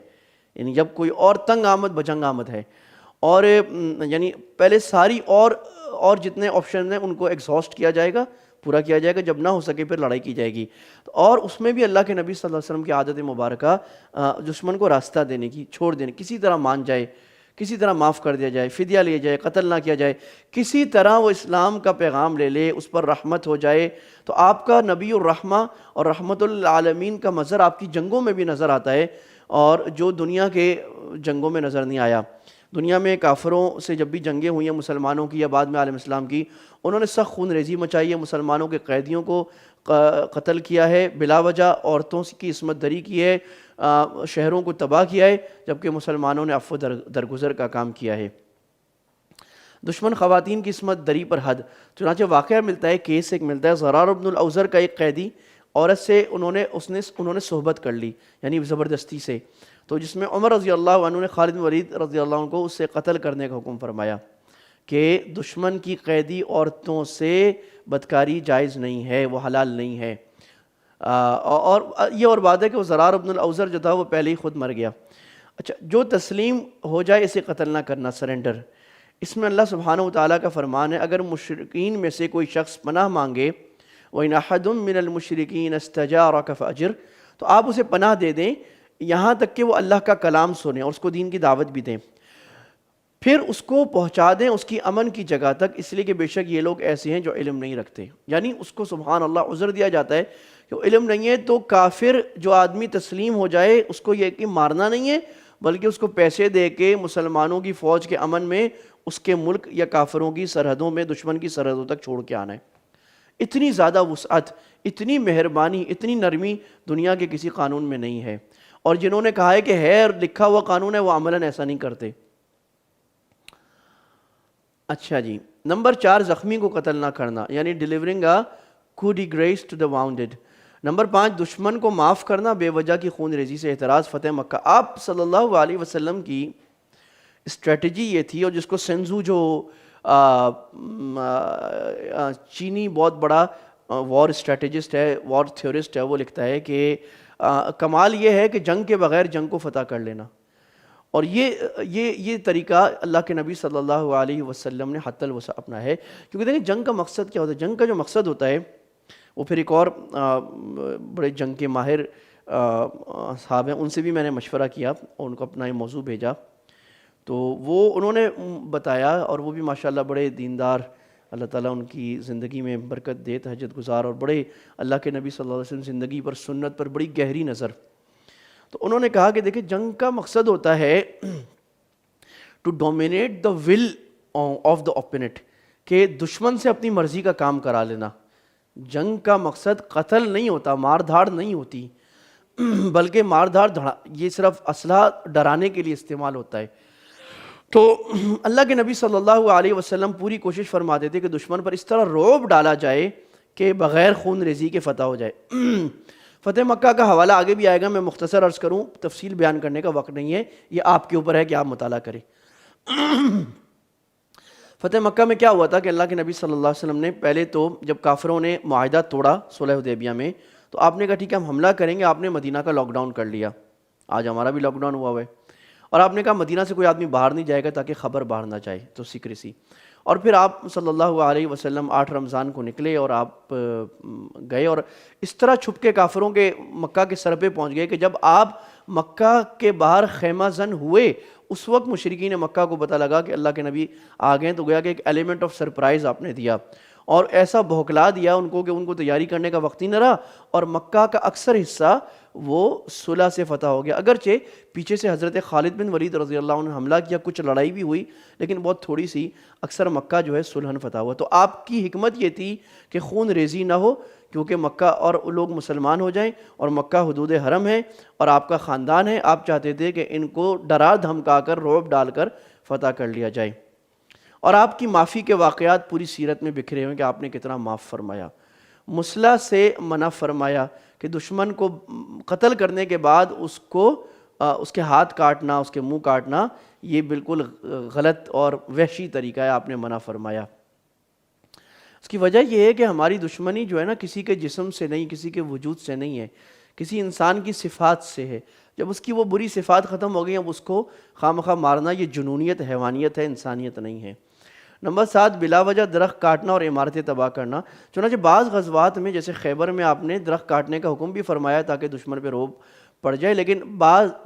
یعنی جب کوئی اور تنگ آمد بجنگ آمد ہے، اور یعنی پہلے ساری اور جتنے آپشن ہیں ان کو ایگزاسٹ کیا جائے گا، پورا کیا جائے گا، جب نہ ہو سکے پھر لڑائی کی جائے گی۔ اور اس میں بھی اللہ کے نبی صلی اللہ علیہ وسلم کی عادت مبارکہ دشمن کو راستہ دینے کی، چھوڑ دینے، کسی طرح مان جائے، کسی طرح معاف کر دیا جائے، فدیہ لے جائے، قتل نہ کیا جائے، کسی طرح وہ اسلام کا پیغام لے لے، اس پر رحمت ہو جائے۔ تو آپ کا نبی الرحمہ اور رحمت للعالمین کا مظہر آپ کی جنگوں میں بھی نظر آتا ہے، اور جو دنیا کے جنگوں میں نظر نہیں آیا۔ دنیا میں کافروں سے جب بھی جنگیں ہوئی ہیں مسلمانوں کی یا بعد میں عالم اسلام کی، انہوں نے سخت خون ریزی مچائی ہے، مسلمانوں کے قیدیوں کو قتل کیا ہے، بلا وجہ عورتوں کی عصمت دری کی ہے، شہروں کو تباہ کیا ہے، جبکہ مسلمانوں نے عفو درگزر کا کام کیا ہے۔ دشمن خواتین کی عصمت دری پر حد، چنانچہ واقعہ ملتا ہے، کیس ایک ملتا ہے، زرار بن الاوزر کا ایک قیدی عورت سے انہوں نے صحبت کر لی، یعنی زبردستی سے، تو جس میں عمر رضی اللہ عنہ نے خالد بن ولید رضی اللہ عنہ کو اس سے قتل کرنے کا حکم فرمایا کہ دشمن کی قیدی عورتوں سے بدکاری جائز نہیں ہے، وہ حلال نہیں ہے۔ اور یہ اور بات ہے کہ وہ زرار بن الاوزر جو تھا وہ پہلے ہی خود مر گیا۔ اچھا، جو تسلیم ہو جائے اسے قتل نہ کرنا، سرنڈر۔ اس میں اللہ سبحانہ وتعالیٰ کا فرمان ہے، اگر مشرکین میں سے کوئی شخص پناہ مانگے، وَإِنْ أَحَدٌ مِّنَ الْمُشْرِكِينَ اسْتَجَارَكَ فَأَجِرْ، تو آپ اسے پناہ دے دیں یہاں تک کہ وہ اللہ کا کلام سنیں اور اس کو دین کی دعوت بھی دیں، پھر اس کو پہنچا دیں اس کی امن کی جگہ تک، اس لیے کہ بے شک یہ لوگ ایسے ہیں جو علم نہیں رکھتے۔ یعنی اس کو سبحان اللہ عذر دیا جاتا ہے کہ وہ علم نہیں ہے، تو کافر جو آدمی تسلیم ہو جائے اس کو یہ کہ مارنا نہیں ہے، بلکہ اس کو پیسے دے کے مسلمانوں کی فوج کے امن میں اس کے ملک یا کافروں کی سرحدوں میں دشمن کی سرحدوں تک چھوڑ کے آنا ہے۔ اتنی زیادہ وسعت، اتنی مہربانی، اتنی نرمی دنیا کے کسی قانون میں نہیں ہے، اور جنہوں نے کہا ہے کہ ہے لکھا ہوا قانون ہے وہ عملاً ایسا نہیں کرتے۔ اچھا جی، نمبر 4، زخمی کو قتل نہ کرنا، یعنی delivering a coup de grâce to the wounded۔ Number 5 دشمن کو معاف کرنا، بے وجہ کی خون ریزی سے احتراز، فتح مکہ۔ آپ صلی اللہ علیہ وسلم کی اسٹریٹجی یہ تھی، اور جس کو سنزو جو چینی بہت بڑا وار اسٹریٹجسٹ ہے، وار تھیورسٹ ہے، وہ لکھتا ہے کہ کمال یہ ہے کہ جنگ کے بغیر جنگ کو فتح کر لینا، اور یہ طریقہ اللہ کے نبی صلی اللہ علیہ وسلم نے حتی الوسع اپنا ہے۔ کیونکہ دیکھیں جنگ کا مقصد کیا ہوتا ہے؟ جنگ کا جو مقصد ہوتا ہے وہ پھر ایک اور بڑے جنگ کے ماہر صاحب ہیں، ان سے بھی میں نے مشورہ کیا اور ان کو اپنا یہ موضوع بھیجا، تو وہ انہوں نے بتایا، اور وہ بھی ماشاءاللہ بڑے دیندار، اللہ تعالیٰ ان کی زندگی میں برکت دے، تہجد گزار، اور بڑے اللہ کے نبی صلی اللہ علیہ وسلم زندگی پر، سنت پر بڑی گہری نظر۔ تو انہوں نے کہا کہ دیکھیں جنگ کا مقصد ہوتا ہے to dominate the will of the opponent, کہ دشمن سے اپنی مرضی کا کام کرا لینا۔ جنگ کا مقصد قتل نہیں ہوتا، مار دھاڑ نہیں ہوتی، بلکہ مار دھاڑ یہ صرف اسلحہ ڈرانے کے لیے استعمال ہوتا ہے۔ تو اللہ کے نبی صلی اللہ علیہ وسلم پوری کوشش فرماتے تھے کہ دشمن پر اس طرح رعب ڈالا جائے کہ بغیر خون ریزی کے فتح ہو جائے۔ فتح مکہ کا حوالہ آگے بھی آئے گا، میں مختصر عرض کروں، تفصیل بیان کرنے کا وقت نہیں ہے، یہ آپ کے اوپر ہے کہ آپ مطالعہ کریں۔ فتح مکہ میں کیا ہوا تھا کہ اللہ کے نبی صلی اللہ علیہ وسلم نے پہلے تو جب کافروں نے معاہدہ توڑا صلح حدیبیہ میں، تو آپ نے کہا ٹھیک ہے ہم حملہ کریں گے، آپ نے مدینہ کا لاک ڈاؤن کر لیا، آج ہمارا بھی لاک ڈاؤن ہوا ہے، اور آپ نے کہا مدینہ سے کوئی آدمی باہر نہیں جائے گا تاکہ خبر باہر نہ جائے، تو سیکریسی۔ اور پھر آپ صلی اللہ علیہ وسلم 8 رمضان کو نکلے اور آپ گئے، اور اس طرح چھپ کے کافروں کے مکہ کے سر پہ پہنچ گئے کہ جب آپ مکہ کے باہر خیمہ زن ہوئے، اس وقت مشرکین مکہ کو پتہ لگا کہ اللہ کے نبی آ گئے، تو گویا کہ ایک ایلیمنٹ آف سرپرائز آپ نے دیا، اور ایسا بھوکلا دیا ان کو کہ ان کو تیاری کرنے کا وقت ہی نہ رہا، اور مکہ کا اکثر حصہ وہ صلح سے فتح ہو گیا۔ اگرچہ پیچھے سے حضرت خالد بن ولید رضی اللہ عنہ نے حملہ کیا، کچھ لڑائی بھی ہوئی، لیکن بہت تھوڑی سی، اکثر مکہ جو ہے صلحاً فتح ہوا۔ تو آپ کی حکمت یہ تھی کہ خون ریزی نہ ہو، کیونکہ مکہ اور لوگ مسلمان ہو جائیں، اور مکہ حدود حرم ہے اور آپ کا خاندان ہے، آپ چاہتے تھے کہ ان کو ڈرا دھمکا کر، رعب ڈال کر فتح کر لیا جائے۔ اور آپ کی معافی کے واقعات پوری سیرت میں بکھرے ہوئے کہ آپ نے کتنا معاف فرمایا، مسلح سے منع فرمایا، کہ دشمن کو قتل کرنے کے بعد اس کے ہاتھ کاٹنا، اس کے منہ کاٹنا، یہ بالکل غلط اور وحشی طریقہ ہے، آپ نے منع فرمایا۔ اس کی وجہ یہ ہے کہ ہماری دشمنی جو ہے نا کسی کے جسم سے نہیں، کسی کے وجود سے نہیں ہے، کسی انسان کی صفات سے ہے۔ جب اس کی وہ بری صفات ختم ہو گئی اب اس کو خواہ مخواہ مارنا یہ جنونیت، حیوانیت ہے، انسانیت نہیں ہے۔ نمبر 7 بلا وجہ درخت کاٹنا اور عمارتیں تباہ کرنا۔ چنانچہ بعض غزوات میں جیسے خیبر میں آپ نے درخت کاٹنے کا حکم بھی فرمایا تاکہ دشمن پہ رعب پڑ جائے، لیکن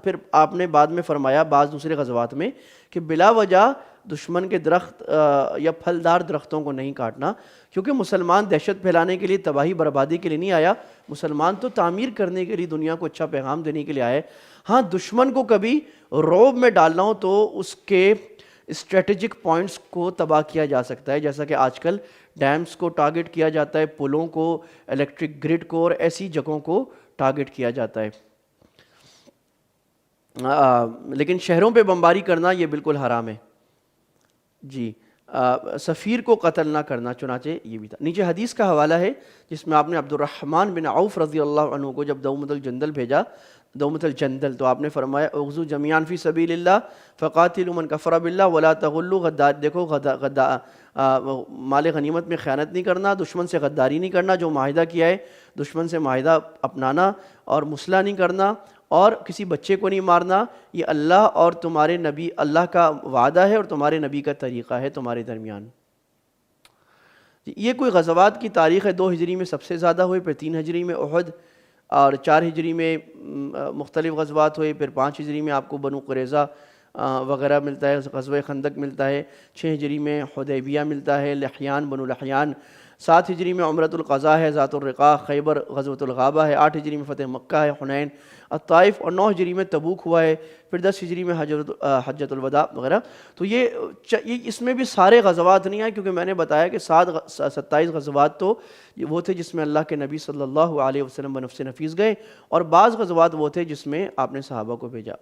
پھر آپ نے بعد میں فرمایا بعض دوسرے غزوات میں کہ بلا وجہ دشمن کے درخت یا پھلدار درختوں کو نہیں کاٹنا، کیونکہ مسلمان دہشت پھیلانے کے لیے، تباہی بربادی کے لیے نہیں آیا، مسلمان تو تعمیر کرنے کے لیے، دنیا کو اچھا پیغام دینے کے لیے آئے۔ ہاں دشمن کو کبھی رعب میں ڈالنا ہو تو اس کے اسٹریٹجک پوائنٹس کو تباہ کیا جا سکتا ہے، جیسا کہ آج کل ڈیمز کو ٹارگٹ کیا جاتا ہے، پلوں کو، الیکٹرک گرڈ کو، اور ایسی جگہوں کو ٹارگٹ کیا جاتا ہے۔ لیکن شہروں پہ بمباری کرنا یہ بالکل حرام ہے۔ جی سفیر کو قتل نہ کرنا، چنانچہ یہ بھی تھا۔ نیچے حدیث کا حوالہ ہے جس میں آپ نے عبد الرحمن بن عوف رضی اللہ عنہ کو جب دومۃ الجندل بھیجا، دومۃ الجندل، تو آپ نے فرمایا اغزو جمیعاً فی سبیل اللہ فقاتلوا من کفر باللہ ولا تغلوا، غدار دیکھو مال غنیمت میں خیانت نہیں کرنا، دشمن سے غداری نہیں کرنا، جو معاہدہ کیا ہے دشمن سے معاہدہ اپنانا، اور مسلح نہیں کرنا، اور کسی بچے کو نہیں مارنا، یہ اللہ اور تمہارے نبی، اللہ کا وعدہ ہے اور تمہارے نبی کا طریقہ ہے تمہارے درمیان۔ یہ کوئی غزوات کی تاریخ ہے، 2 ہجری میں سب سے زیادہ ہوئے، پھر 3 ہجری میں احد، اور 4 ہجری میں مختلف غزوات ہوئے، پھر 5 ہجری میں آپ کو بنو قریظہ وغیرہ ملتا ہے، غزوہ خندق ملتا ہے، 6 ہجری میں حدیبیہ ملتا ہے، لحیان، بنو لحیان، 7 ہجری میں عمرۃ القضاء ہے، ذات الرقاع، خیبر، غزوۃ الغابہ ہے، 8 ہجری میں فتح مکہ ہے، حنین، الطائف، اور 9 ہجری میں تبوک ہوا ہے، پھر 10 ہجری میں حجۃ الوداع وغیرہ۔ تو یہ اس میں بھی سارے غزوات نہیں آئے، کیونکہ میں نے بتایا کہ 27 غزوات تو وہ تھے جس میں اللہ کے نبی صلی اللہ علیہ وسلم بنفس نفیس گئے، اور بعض غزوات وہ تھے جس میں آپ نے صحابہ کو بھیجا۔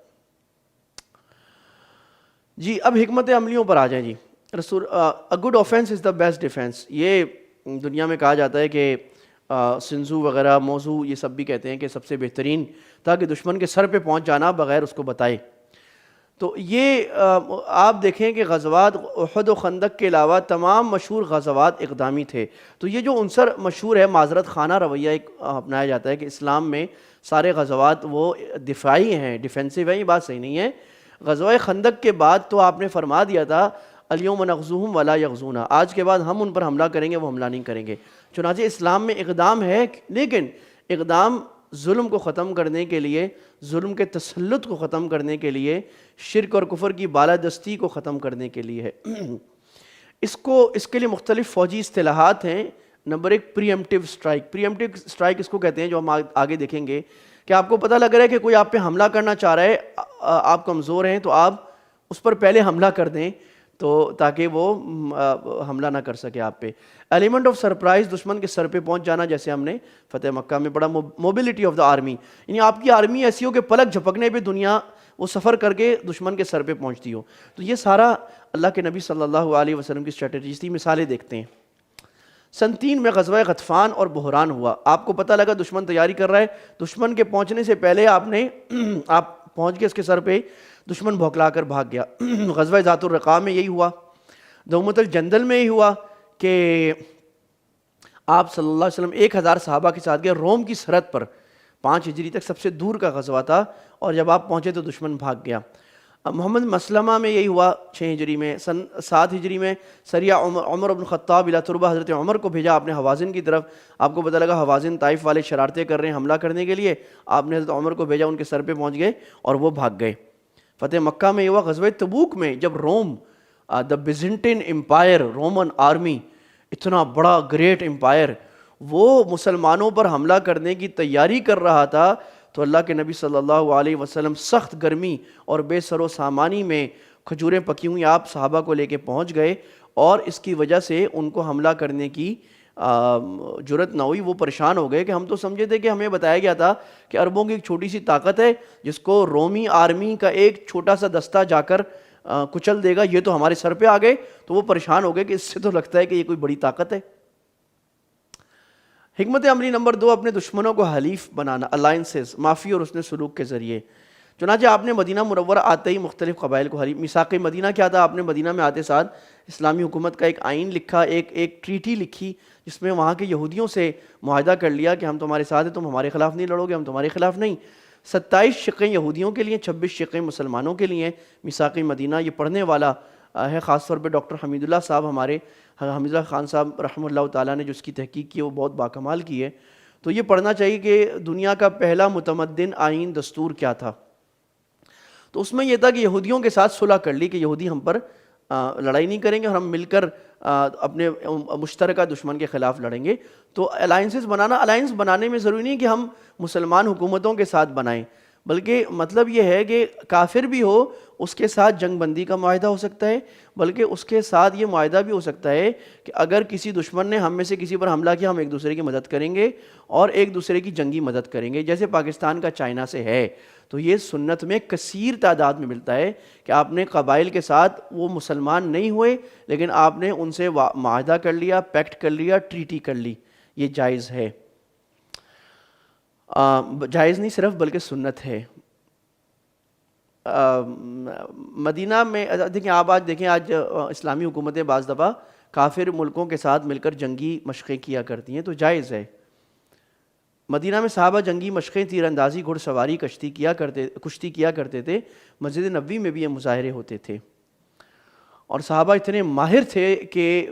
جی اب حکمت عملیوں پر آ جائیں۔ جی رسول a good offence is the best defence, یہ دنیا میں کہا جاتا ہے کہ سنزو وغیرہ موضوع یہ سب بھی کہتے ہیں کہ سب سے بہترین تاکہ دشمن کے سر پہ پہنچ جانا بغیر اس کو بتائے. تو یہ آپ دیکھیں کہ غزوات احد و خندق کے علاوہ تمام مشہور غزوات اقدامی تھے. تو یہ جو عنصر مشہور ہے معذرت خانہ رویہ ایک اپنایا جاتا ہے کہ اسلام میں سارے غزوات وہ دفاعی ہیں، ڈیفینسو ہیں، یہ بات صحیح نہیں ہے. غزوہ خندق کے بعد تو آپ نے فرما دیا تھا الیوم نغزوہم ولا یغزونا، آج کے بعد ہم ان پر حملہ کریں گے، وہ حملہ نہیں کریں گے. چنانچہ اسلام میں اقدام ہے، لیکن اقدام ظلم کو ختم کرنے کے لیے، ظلم کے تسلط کو ختم کرنے کے لیے، شرک اور کفر کی بالادستی کو ختم کرنے کے لیے ہے. اس کے لیے مختلف فوجی اصطلاحات ہیں. نمبر ایک پری ایمپٹیو اسٹرائک. پری ایمپٹیو اسٹرائک اس کو کہتے ہیں جو ہم آگے دیکھیں گے کہ آپ کو پتہ لگ رہا ہے کہ کوئی آپ پہ حملہ کرنا چاہ رہا ہے، آپ کمزور ہیں تو آپ اس پر پہلے حملہ کر دیں تو تاکہ وہ حملہ نہ کر سکے آپ پہ. ایلیمنٹ آف سرپرائز، دشمن کے سر پہ پہنچ جانا، جیسے ہم نے فتح مکہ میں پڑھا. موبلٹی آف دا آرمی، یعنی آپ کی آرمی ایسی ہو کہ پلک جھپکنے پہ دنیا وہ سفر کر کے دشمن کے سر پہ پہنچتی ہو. تو یہ سارا اللہ کے نبی صلی اللہ علیہ وسلم کی اسٹریٹجیز تھی. مثالیں دیکھتے ہیں. سن 3 میں غزوہ غطفان اور بحران ہوا. آپ کو پتہ لگا دشمن تیاری کر رہا ہے، دشمن کے پہنچنے سے پہلے آپ پہنچ کے اس کے سر پہ، دشمن بھوکلا کر بھاگ گیا. غزوہ ذات الرقاع میں یہی ہوا. دومت الجندل میں یہی ہوا کہ آپ صلی اللہ علیہ وسلم 1000 صحابہ کے ساتھ گئے روم کی سرحد پر. 5 ہجری تک سب سے دور کا غزوہ تھا، اور جب آپ پہنچے تو دشمن بھاگ گیا. محمد مسلمہ میں یہی ہوا 6 ہجری میں. سن 7 ہجری میں سریہ عمر بن خطاب الی تربہ، حضرت عمر کو بھیجا آپ نے حوازن کی طرف. آپ کو پتہ لگا حوازن طائف والے شرارتیں کر رہے ہیں حملہ کرنے کے لیے، آپ نے حضرت عمر کو بھیجا، ان کے سر پہ پہنچ گئے اور وہ بھاگ گئے. فتح مکہ میں یہ ہوا. غزوہ تبوک میں جب روم، دا بیزنٹین امپائر، رومن آرمی، اتنا بڑا گریٹ امپائر، وہ مسلمانوں پر حملہ کرنے کی تیاری کر رہا تھا، تو اللہ کے نبی صلی اللہ علیہ وسلم سخت گرمی اور بے سر و سامانی میں کھجوریں پکی ہوئی آپ صحابہ کو لے کے پہنچ گئے، اور اس کی وجہ سے ان کو حملہ کرنے کی جرت نہ ہوئی. وہ پریشان ہو گئے کہ ہم تو سمجھے تھے کہ ہمیں بتایا گیا تھا کہ عربوں کی ایک چھوٹی سی طاقت ہے جس کو رومی آرمی کا ایک چھوٹا سا دستہ جا کر کچل دے گا، یہ تو ہمارے سر پہ آ گئے. تو وہ پریشان ہو گئے کہ اس سے تو لگتا ہے کہ یہ کوئی بڑی طاقت ہے. حکمت عملی نمبر 2، اپنے دشمنوں کو حلیف بنانا، الائنسز، معافی اور حسن سلوک کے ذریعے. چنانچہ آپ نے مدینہ منورہ آتے ہی مختلف قبائل کو حلیف. میثاق مدینہ کیا تھا؟ آپ نے مدینہ میں آتے ساتھ اسلامی حکومت کا ایک آئین لکھا، ایک ٹریٹی لکھی، جس میں وہاں کے یہودیوں سے معاہدہ کر لیا کہ ہم تمہارے ساتھ ہیں، تم ہمارے خلاف نہیں لڑو گے، ہم تمہارے خلاف نہیں. 27 شقیں یہودیوں کے لیے، 26 شقیں مسلمانوں کے لیے. میثاق مدینہ یہ پڑھنے والا ہے خاص طور پہ ڈاکٹر حمید اللہ صاحب، ہمارے حمید اللہ خان صاحب رحمہ اللہ تعالیٰ نے جو اس کی تحقیق کی ہے وہ بہت باکمال کی ہے. تو یہ پڑھنا چاہیے کہ دنیا کا پہلا متمدن آئین دستور کیا تھا. تو اس میں یہ تھا کہ یہودیوں کے ساتھ صلح کر لی کہ یہودی ہم پر لڑائی نہیں کریں گے اور ہم مل کر اپنے مشترکہ دشمن کے خلاف لڑیں گے. تو الائنسز بنانا، الائنس بنانے میں ضروری نہیں کہ ہم مسلمان حکومتوں کے ساتھ بنائیں، بلکہ مطلب یہ ہے کہ کافر بھی ہو اس کے ساتھ جنگ بندی کا معاہدہ ہو سکتا ہے، بلکہ اس کے ساتھ یہ معاہدہ بھی ہو سکتا ہے کہ اگر کسی دشمن نے ہم میں سے کسی پر حملہ کیا، ہم ایک دوسرے کی مدد کریں گے اور ایک دوسرے کی جنگی مدد کریں گے، جیسے پاکستان کا چائنا سے ہے. تو یہ سنت میں کثیر تعداد میں ملتا ہے کہ آپ نے قبائل کے ساتھ، وہ مسلمان نہیں ہوئے لیکن آپ نے ان سے معاہدہ کر لیا، پیکٹ کر لیا، ٹریٹی کر لی. یہ جائز ہے، جائز نہیں صرف بلکہ سنت ہے. مدینہ میں دیکھیں، آپ آج دیکھیں، آج اسلامی حکومتیں بعض دفعہ کافر ملکوں کے ساتھ مل کر جنگی مشقیں کیا کرتی ہیں، تو جائز ہے. مدینہ میں صحابہ جنگی مشقیں، تیر اندازی، گھڑ سواری، کشتی کیا کرتے تھے. مسجد نبوی میں بھی یہ مظاہرے ہوتے تھے، اور صحابہ اتنے ماہر تھے کہ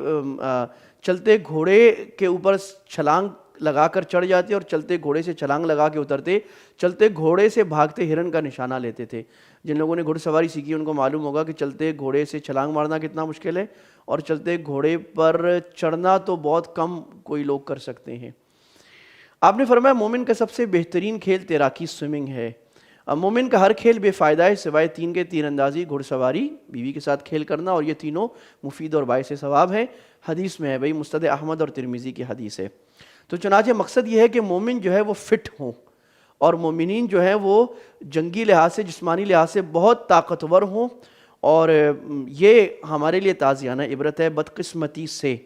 چلتے گھوڑے کے اوپر چھلانگ لگا کر چڑھ جاتے اور چلتے گھوڑے سے چھلانگ لگا کے اترتے، چلتے گھوڑے سے بھاگتے ہرن کا نشانہ لیتے تھے. جن لوگوں نے گھڑ سواری سیکھی ان کو معلوم ہوگا کہ چلتے گھوڑے سے چھلانگ مارنا کتنا مشکل ہے، اور چلتے گھوڑے پر چڑھنا تو بہت کم کوئی لوگ کر سکتے ہیں. آپ نے فرمایا مومن کا سب سے بہترین کھیل تیراکی، سوئمنگ ہے. مومن کا ہر کھیل بے فائدہ ہے سوائے 3 کے: تیر اندازی، گھڑ سواری، بیوی کے ساتھ کھیل کرنا، اور یہ تینوں مفید اور باعث ثواب ہیں. حدیث میں ہے بھائی، مستد احمد اور ترمذی کی حدیث ہے. تو چنانچہ مقصد یہ ہے کہ مومن جو ہے وہ فٹ ہوں، اور مومنین جو ہیں وہ جنگی لحاظ سے، جسمانی لحاظ سے بہت طاقتور ہوں. اور یہ ہمارے لیے تازیانہ عبرت ہے. بدقسمتی سے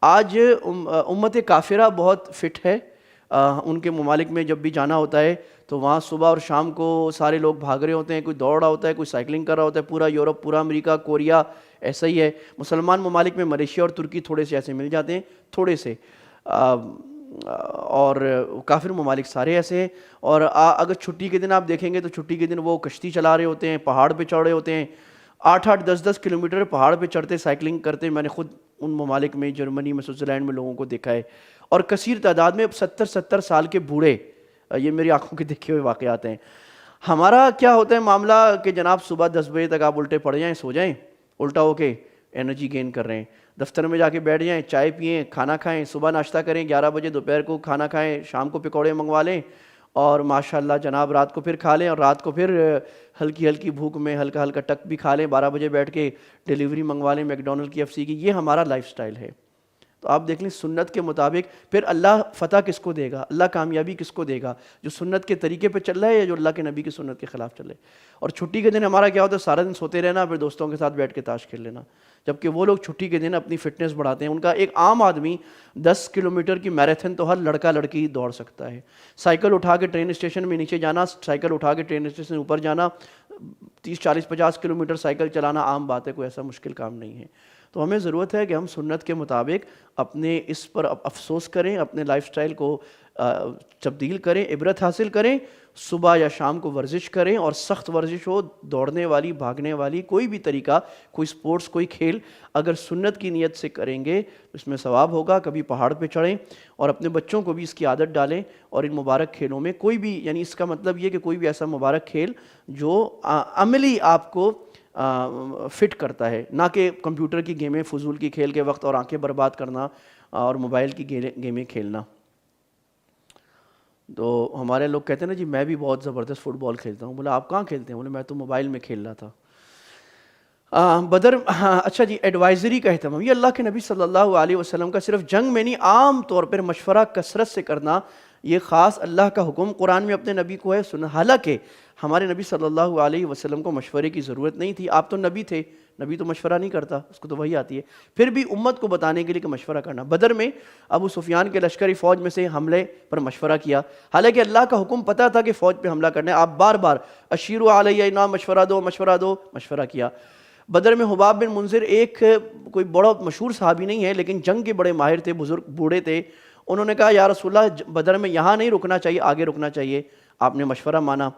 آج امت کافرہ بہت فٹ ہے. ان کے ممالک میں جب بھی جانا ہوتا ہے تو وہاں صبح اور شام کو سارے لوگ بھاگ رہے ہوتے ہیں, کوئی دوڑ رہا ہوتا ہے, کوئی سائیکلنگ کر رہا ہوتا ہے. پورا یورپ, پورا امریکہ, کوریا ایسا ہی ہے. مسلمان ممالک میں ملیشیا اور ترکی تھوڑے سے ایسے مل جاتے ہیں, تھوڑے سے, اور کافر ممالک سارے ایسے ہیں. اور اگر چھٹی کے دن آپ دیکھیں گے تو چھٹی کے دن وہ کشتی چلا رہے ہوتے ہیں, پہاڑ پہ چڑھ رہے ہوتے ہیں, 8-8 10-10 کلومیٹر پہاڑ پہ چڑھتے سائیکلنگ کرتے. میں نے خود ان ممالک میں, جرمنی میں, سوئٹزرلینڈ میں لوگوں کو دیکھا ہے. اور کثیر تعداد میں 70-70 سال کے بوڑھے, یہ میری آنکھوں کے دیکھے ہوئے واقعات ہیں. ہمارا کیا ہوتا ہے معاملہ کہ جناب صبح 10 بجے تک آپ الٹے پڑ جائیں, سو جائیں, الٹا ہو کے انرجی گین کر رہے ہیں. دفتر میں جا کے بیٹھ جائیں, چائے پئیں, کھانا کھائیں, صبح ناشتہ کریں, 11 بجے دوپہر کو کھانا کھائیں, شام کو پکوڑے منگوا لیں, اور ماشاءاللہ جناب رات کو پھر کھا لیں, اور رات کو پھر ہلکی ہلکی بھوک میں ہلکا ہلکا ٹک بھی کھا لیں, 12 بجے بیٹھ کے ڈیلیوری منگوا لیں میکڈونلڈ KFC کی. یہ ہمارا لائف سٹائل ہے. تو آپ دیکھ لیں سنت کے مطابق پھر اللہ فتح کس کو دے گا, اللہ کامیابی کس کو دے گا, جو سنت کے طریقے پہ چل رہا ہے یا جو اللہ کے نبی کی سنت کے خلاف چل رہے. اور چھٹی کے دن ہمارا کیا ہوتا ہے, سارا دن سوتے رہنا, پھر دوستوں کے ساتھ بیٹھ کے تاش کھیل لینا. جبکہ وہ لوگ چھٹی کے دن اپنی فٹنس بڑھاتے ہیں. ان کا ایک عام آدمی 10 کلومیٹر کی میراتھن تو ہر لڑکا لڑکی دوڑ سکتا ہے. سائیکل اٹھا کے ٹرین اسٹیشن میں نیچے جانا, سائیکل اٹھا کے ٹرین اسٹیشن اوپر جانا, 30-40-50 کلومیٹر سائیکل چلانا عام بات ہے, کوئی ایسا مشکل کام نہیں ہے. تو ہمیں ضرورت ہے کہ ہم سنت کے مطابق اپنے اس پر افسوس کریں, اپنے لائف سٹائل کو تبدیل کریں, عبرت حاصل کریں. صبح یا شام کو ورزش کریں, اور سخت ورزش ہو, دوڑنے والی, بھاگنے والی, کوئی بھی طریقہ, کوئی سپورٹس, کوئی کھیل, اگر سنت کی نیت سے کریں گے تو اس میں ثواب ہوگا. کبھی پہاڑ پہ چڑھیں, اور اپنے بچوں کو بھی اس کی عادت ڈالیں. اور ان مبارک کھیلوں میں کوئی بھی, یعنی اس کا مطلب یہ کہ کوئی بھی ایسا مبارک کھیل جو عملی آپ کو فٹ کرتا ہے, نہ کہ کمپیوٹر کی گیمیں فضول کی کھیل کے وقت اور آنکھیں برباد کرنا اور موبائل کی گیمیں کھیلنا. تو ہمارے لوگ کہتے ہیں نا جی میں بھی بہت زبردست فٹ بال کھیلتا ہوں. بولا آپ کہاں کھیلتے ہیں؟ بولے میں تو موبائل میں کھیل رہا تھا. بدر, اچھا جی, ایڈوائزری کا اہتمام. یہ اللہ کے نبی صلی اللہ علیہ وسلم کا صرف جنگ میں نہیں, عام طور پر مشورہ کثرت سے کرنا, یہ خاص اللہ کا حکم قرآن میں اپنے نبی کو ہے سنا. حالانکہ ہمارے نبی صلی اللہ علیہ وسلم کو مشورے کی ضرورت نہیں تھی. آپ تو نبی تھے, نبی تو مشورہ نہیں کرتا, اس کو تو وہی آتی ہے. پھر بھی امت کو بتانے کے لیے کہ مشورہ کرنا. بدر میں ابو سفیان کے لشکری فوج میں سے حملے پر مشورہ کیا, حالانکہ اللہ کا حکم پتہ تھا کہ فوج پہ حملہ کرنا ہے. آپ بار بار اشیروا علیہ نا, مشورہ دو, مشورہ دو, مشورہ کیا. بدر میں حباب بن منذر ایک کوئی بڑا مشہور صحابی نہیں ہے, لیکن جنگ کے بڑے ماہر تھے, بزرگ بوڑھے تھے. انہوں نے کہا یا رسول اللہ بدر میں یہاں نہیں رکنا چاہیے, آگے رکنا چاہیے. آپ نے مشورہ مانا.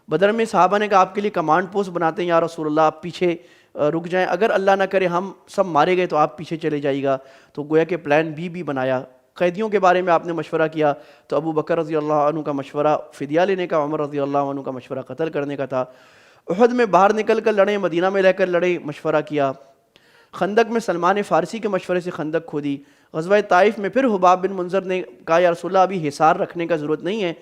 بدر میں صحابہ نے کہا آپ کے لیے کمانڈ پوسٹ بناتے ہیں یا رسول اللہ, آپ پیچھے رک جائیں, اگر اللہ نہ کرے ہم سب مارے گئے تو آپ پیچھے چلے جائے گا. تو گویا کہ پلان بھی بنایا. قیدیوں کے بارے میں آپ نے مشورہ کیا, تو ابو بکر رضی اللہ عنہ کا مشورہ فدیہ لینے کا, عمر رضی اللہ عنہ کا مشورہ قتل کرنے کا تھا. احد میں باہر نکل کر لڑیں, مدینہ میں رہ کر لڑیں, مشورہ کیا. خندق میں سلمان فارسی کے مشورے سے خندق کھودی. غزوہ طائف میں پھر حباب بن منذر نے کہا یا رسول اللہ ابھی حصار رکھنے کا ضرورت نہیں ہے,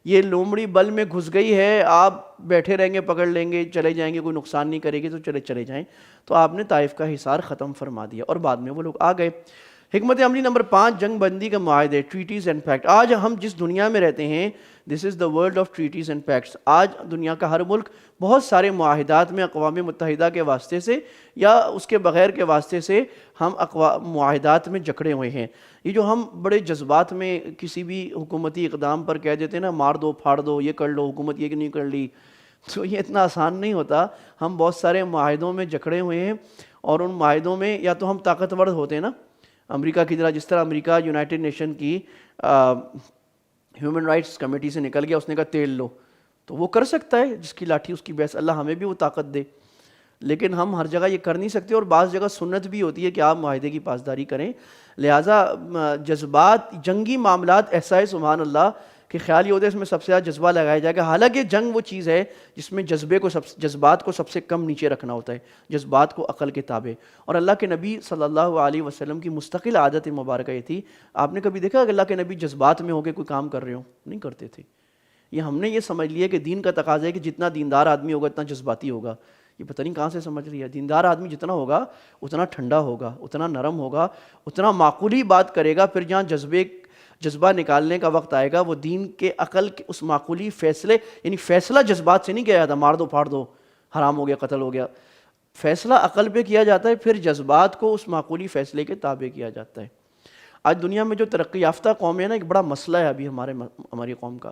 یہ لومڑی بل میں گھس گئی ہے, آپ بیٹھے رہیں گے, پکڑ لیں گے, چلے جائیں گے, کوئی نقصان نہیں کرے گی, تو چلے جائیں. تو آپ نے طائف کا حصار ختم فرما دیا, اور بعد میں وہ لوگ آ گئے. حکمت عملی نمبر 5, جنگ بندی کا معاہدے, ٹریٹیز اینڈ پیکٹ. آج ہم جس دنیا میں رہتے ہیں, this is the world of treaties and pacts. آج دنیا کا ہر ملک بہت سارے معاہدات میں اقوام متحدہ کے واسطے سے یا اس کے بغیر کے واسطے سے ہم معاہدات میں جکڑے ہوئے ہیں. یہ جو ہم بڑے جذبات میں کسی بھی حکومتی اقدام پر کہہ دیتے ہیں نا, مار دو, پھاڑ دو, یہ کر لو, حکومت یہ نہیں کر لی, تو یہ اتنا آسان نہیں ہوتا. ہم بہت سارے معاہدوں میں جکڑے ہوئے ہیں, اور ان معاہدوں میں یا تو ہم طاقتور ہوتے ہیں نا, امریکہ کی طرح, جس طرح امریکہ یونائٹڈ نیشن کی ہیومن رائٹس کمیٹی سے نکل گیا, اس نے کہا تیل لو, تو وہ کر سکتا ہے, جس کی لاٹھی اس کی بھینس. اللہ ہمیں بھی وہ طاقت دے, لیکن ہم ہر جگہ یہ کر نہیں سکتے. اور بعض جگہ سنت بھی ہوتی ہے کہ آپ معاہدے کی پاسداری کریں. لہٰذا جذبات, جنگی معاملات ایسا ہے سبحان اللہ کہ خیال یہ ہوتا ہے اس میں سب سے زیادہ جذبہ لگایا جائے گا. حالانکہ جنگ وہ چیز ہے جس میں جذبات کو سب سے کم نیچے رکھنا ہوتا ہے, جذبات کو عقل کے تابع. اور اللہ کے نبی صلی اللہ علیہ وسلم کی مستقل عادت مبارکہ یہ تھی. آپ نے کبھی دیکھا کہ اللہ کے نبی جذبات میں ہو کے کوئی کام کر رہے ہوں؟ نہیں کرتے تھے. یہ ہم نے یہ سمجھ لیا کہ دین کا تقاضا ہے کہ جتنا دیندار آدمی ہوگا اتنا جذباتی ہوگا. یہ پتہ نہیں کہاں سے سمجھ لیا. دیندار آدمی جتنا ہوگا اتنا ٹھنڈا ہوگا, اتنا نرم ہوگا, اتنا معقولی بات کرے گا. پھر جہاں جذبہ نکالنے کا وقت آئے گا, وہ دین کے عقل کے اس معقولی فیصلے, یعنی فیصلہ جذبات سے نہیں کیا جاتا, مار دو پھاڑ دو, حرام ہو گیا, قتل ہو گیا. فیصلہ عقل پہ کیا جاتا ہے, پھر جذبات کو اس معقولی فیصلے کے تابع کیا جاتا ہے. آج دنیا میں جو ترقی یافتہ قومیں ہیں نا، ایک بڑا مسئلہ ہے ابھی ہماری قوم کا،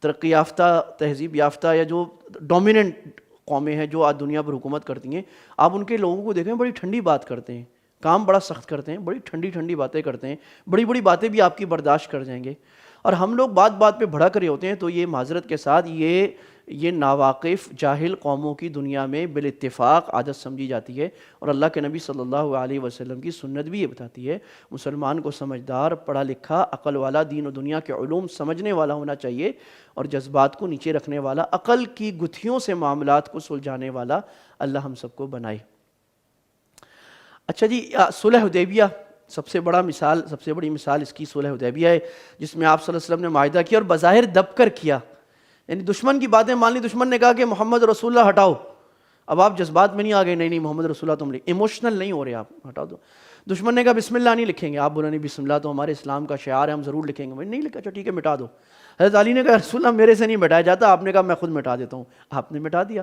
ترقی یافتہ تہذیب یافتہ یا جو ڈومیننٹ قومیں ہیں جو آج دنیا پر حکومت کرتی ہیں، آپ ان کے لوگوں کو دیکھیں بڑی ٹھنڈی بات کرتے ہیں، کام بڑا سخت کرتے ہیں، بڑی ٹھنڈی ٹھنڈی باتیں کرتے ہیں، بڑی بڑی باتیں بھی آپ کی برداشت کر جائیں گے، اور ہم لوگ بات بات پہ بھڑک رہے ہوتے ہیں. تو یہ معذرت کے ساتھ یہ ناواقف جاہل قوموں کی دنیا میں بالاتفاق عادت سمجھی جاتی ہے، اور اللہ کے نبی صلی اللہ علیہ وسلم کی سنت بھی یہ بتاتی ہے مسلمان کو سمجھدار، پڑھا لکھا، عقل والا، دین و دنیا کے علوم سمجھنے والا ہونا چاہیے، اور جذبات کو نیچے رکھنے والا، عقل کی گتھیوں سے معاملات کو سلجھانے والا اللہ ہم سب کو بنائے. اچھا جی، صلح حدیبیہ سب سے بڑی مثال اس کی صلح حدیبیہ ہے، جس میں آپ صلی اللہ علیہ وسلم نے معاہدہ کیا اور بظاہر دب کر کیا، یعنی دشمن کی باتیں مان لی. دشمن نے کہا کہ محمد رسول اللہ ہٹاؤ، اب آپ جذبات میں نہیں آ گئے، نہیں محمد رسول اللہ تم ایموشنل نہیں ہو رہے، آپ ہٹا دو. دشمن نے کہا بسم اللہ نہیں لکھیں گے، آپ بولا نہیں بسم اللہ تو ہمارے اسلام کا شعار ہے، ہم ضرور لکھیں گے. نہیں لکھا، اچھا ٹھیک ہے مٹا دو. حضرت علی نے کہا رسول اللہ میرے سے نہیں مٹایا جاتا، آپ نے کہا میں خود مٹا دیتا ہوں، آپ نے مٹا دیا.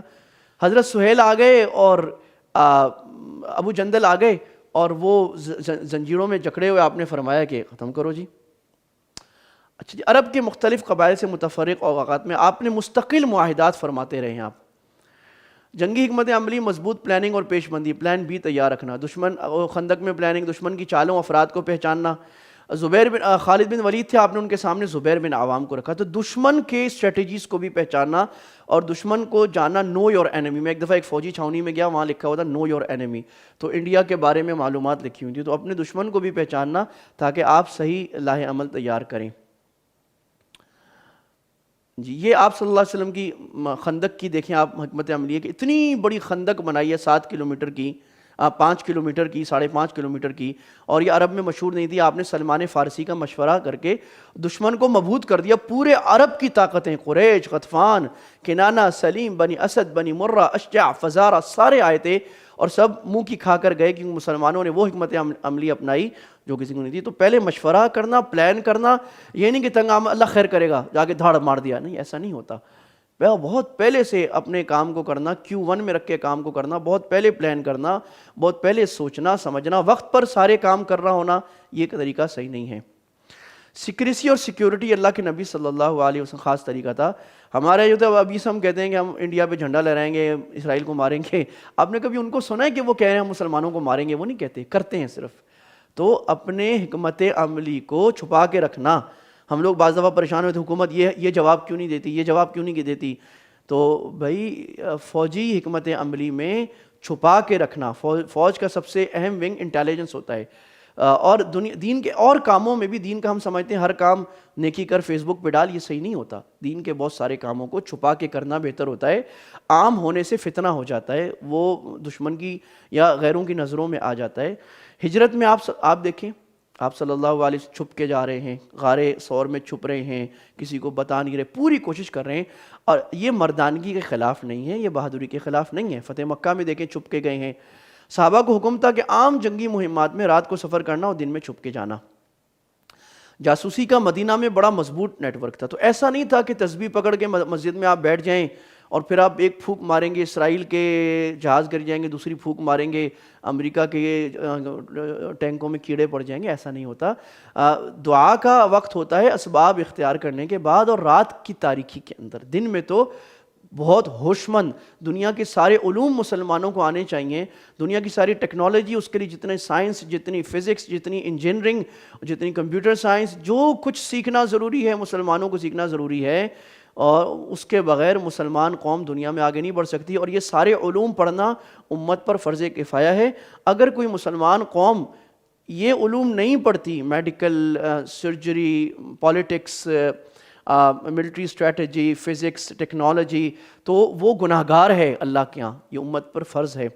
حضرت سہیل آ گئے اور ابو جندل آ گئے اور وہ زنجیروں میں جکڑے ہوئے، آپ نے فرمایا کہ ختم کرو جی. اچھا جی، عرب کے مختلف قبائل سے متفرق اوقات میں آپ نے مستقل معاہدات فرماتے رہے ہیں. آپ جنگی حکمت عملی، مضبوط پلاننگ اور پیش بندی، پلان بی تیار رکھنا، دشمن خندق میں پلاننگ، دشمن کی چالوں افراد کو پہچاننا. خالد بن ولید تھے، آپ نے ان کے سامنے زبیر بن عوام کو رکھا. تو دشمن کے اسٹریٹجیز کو بھی پہچاننا اور دشمن کو جاننا. نو یور اینیمی، میں ایک دفعہ ایک فوجی چھاؤنی میں گیا، وہاں لکھا ہوا تھا نو یور اینیمی، تو انڈیا کے بارے میں معلومات لکھی ہوئی تھی. تو اپنے دشمن کو بھی پہچاننا تاکہ آپ صحیح لاہ عمل تیار کریں. جی، یہ آپ صلی اللہ علیہ وسلم کی خندق کی دیکھیں آپ حکمت عملیہ کی، اتنی بڑی خندق بنائی ہے 7 کلومیٹر کی، 5 کلومیٹر کی، 5.5 کلومیٹر کی، اور یہ عرب میں مشہور نہیں تھی. آپ نے سلمان فارسی کا مشورہ کر کے دشمن کو مبہوت کر دیا. پورے عرب کی طاقتیں، قریش، غطفان، کنانہ، سلیم، بنی اسد، بنی مرہ، اشجع، فزارہ، سارے آئے تھے اور سب منہ کی کھا کر گئے، کیونکہ مسلمانوں نے وہ حکمت عملی اپنائی جو کسی کو نہیں تھی. تو پہلے مشورہ کرنا، پلان کرنا، یہ نہیں کہ تنگ اللہ خیر کرے گا جا کے دھاڑ مار دیا، نہیں، ایسا نہیں ہوتا. بہت پہلے سے اپنے کام کو کرنا، Q1 میں رکھ کے کام کو کرنا، بہت پہلے پلان کرنا، بہت پہلے سوچنا سمجھنا، وقت پر سارے کام کر رہا ہونا، یہ طریقہ صحیح نہیں ہے. سیکریسی اور سیکیورٹی اللہ کے نبی صلی اللہ علیہ وسلم خاص طریقہ تھا. ہمارا یہ تو ابھی سے ہم کہتے ہیں کہ ہم انڈیا پہ جھنڈا لہرائیں گے، اسرائیل کو ماریں گے. آپ نے کبھی ان کو سنا ہے کہ وہ کہہ رہے ہیں ہم مسلمانوں کو ماریں گے؟ وہ نہیں کہتے، کرتے ہیں صرف. تو اپنے حکمت عملی کو چھپا کے رکھنا. ہم لوگ بعض دفعہ پریشان ہوئے تھے، حکومت یہ جواب کیوں نہیں دیتی، یہ جواب کیوں نہیں دیتی. تو بھائی فوجی حکمت عملی میں چھپا کے رکھنا، فوج کا سب سے اہم ونگ انٹیلیجنس ہوتا ہے. اور دین کے اور کاموں میں بھی، دین کا ہم سمجھتے ہیں ہر کام نیکی کر فیس بک پہ ڈال، یہ صحیح نہیں ہوتا. دین کے بہت سارے کاموں کو چھپا کے کرنا بہتر ہوتا ہے. عام ہونے سے فتنہ ہو جاتا ہے، وہ دشمن کی یا غیروں کی نظروں میں آ جاتا ہے. ہجرت میں آپ دیکھیں، آپ صلی اللہ علیہ وسلم چھپ کے جا رہے ہیں، غارِ ثور میں چھپ رہے ہیں، کسی کو بتا نہیں رہے، پوری کوشش کر رہے ہیں. اور یہ مردانگی کے خلاف نہیں ہے، یہ بہادری کے خلاف نہیں ہے. فتح مکہ میں دیکھیں چھپ کے گئے ہیں. صحابہ کو حکم تھا کہ عام جنگی مہمات میں رات کو سفر کرنا اور دن میں چھپ کے جانا. جاسوسی کا مدینہ میں بڑا مضبوط نیٹ ورک تھا. تو ایسا نہیں تھا کہ تسبیح پکڑ کے مسجد میں آپ بیٹھ جائیں اور پھر آپ ایک پھونک ماریں گے اسرائیل کے جہاز گر جائیں گے، دوسری پھونک ماریں گے امریکہ کے ٹینکوں میں کیڑے پڑ جائیں گے. ایسا نہیں ہوتا. دعا کا وقت ہوتا ہے اسباب اختیار کرنے کے بعد اور رات کی تاریکی کے اندر. دن میں تو بہت ہوش مند، دنیا کے سارے علوم مسلمانوں کو آنے چاہیے. دنیا کی ساری ٹیکنالوجی، اس کے لیے جتنے سائنس، جتنی فزکس، جتنی انجینئرنگ، جتنی کمپیوٹر سائنس، جو کچھ سیکھنا ضروری ہے مسلمانوں کو سیکھنا ضروری ہے، اور اس کے بغیر مسلمان قوم دنیا میں آگے نہیں بڑھ سکتی. اور یہ سارے علوم پڑھنا امت پر فرض کفایہ ہے. اگر کوئی مسلمان قوم یہ علوم نہیں پڑھتی، medical, surgery, politics, military strategy, physics, technology, تو وہ گناہ گار ہے اللہ کے ہاں. یہ امت پر فرض ہے.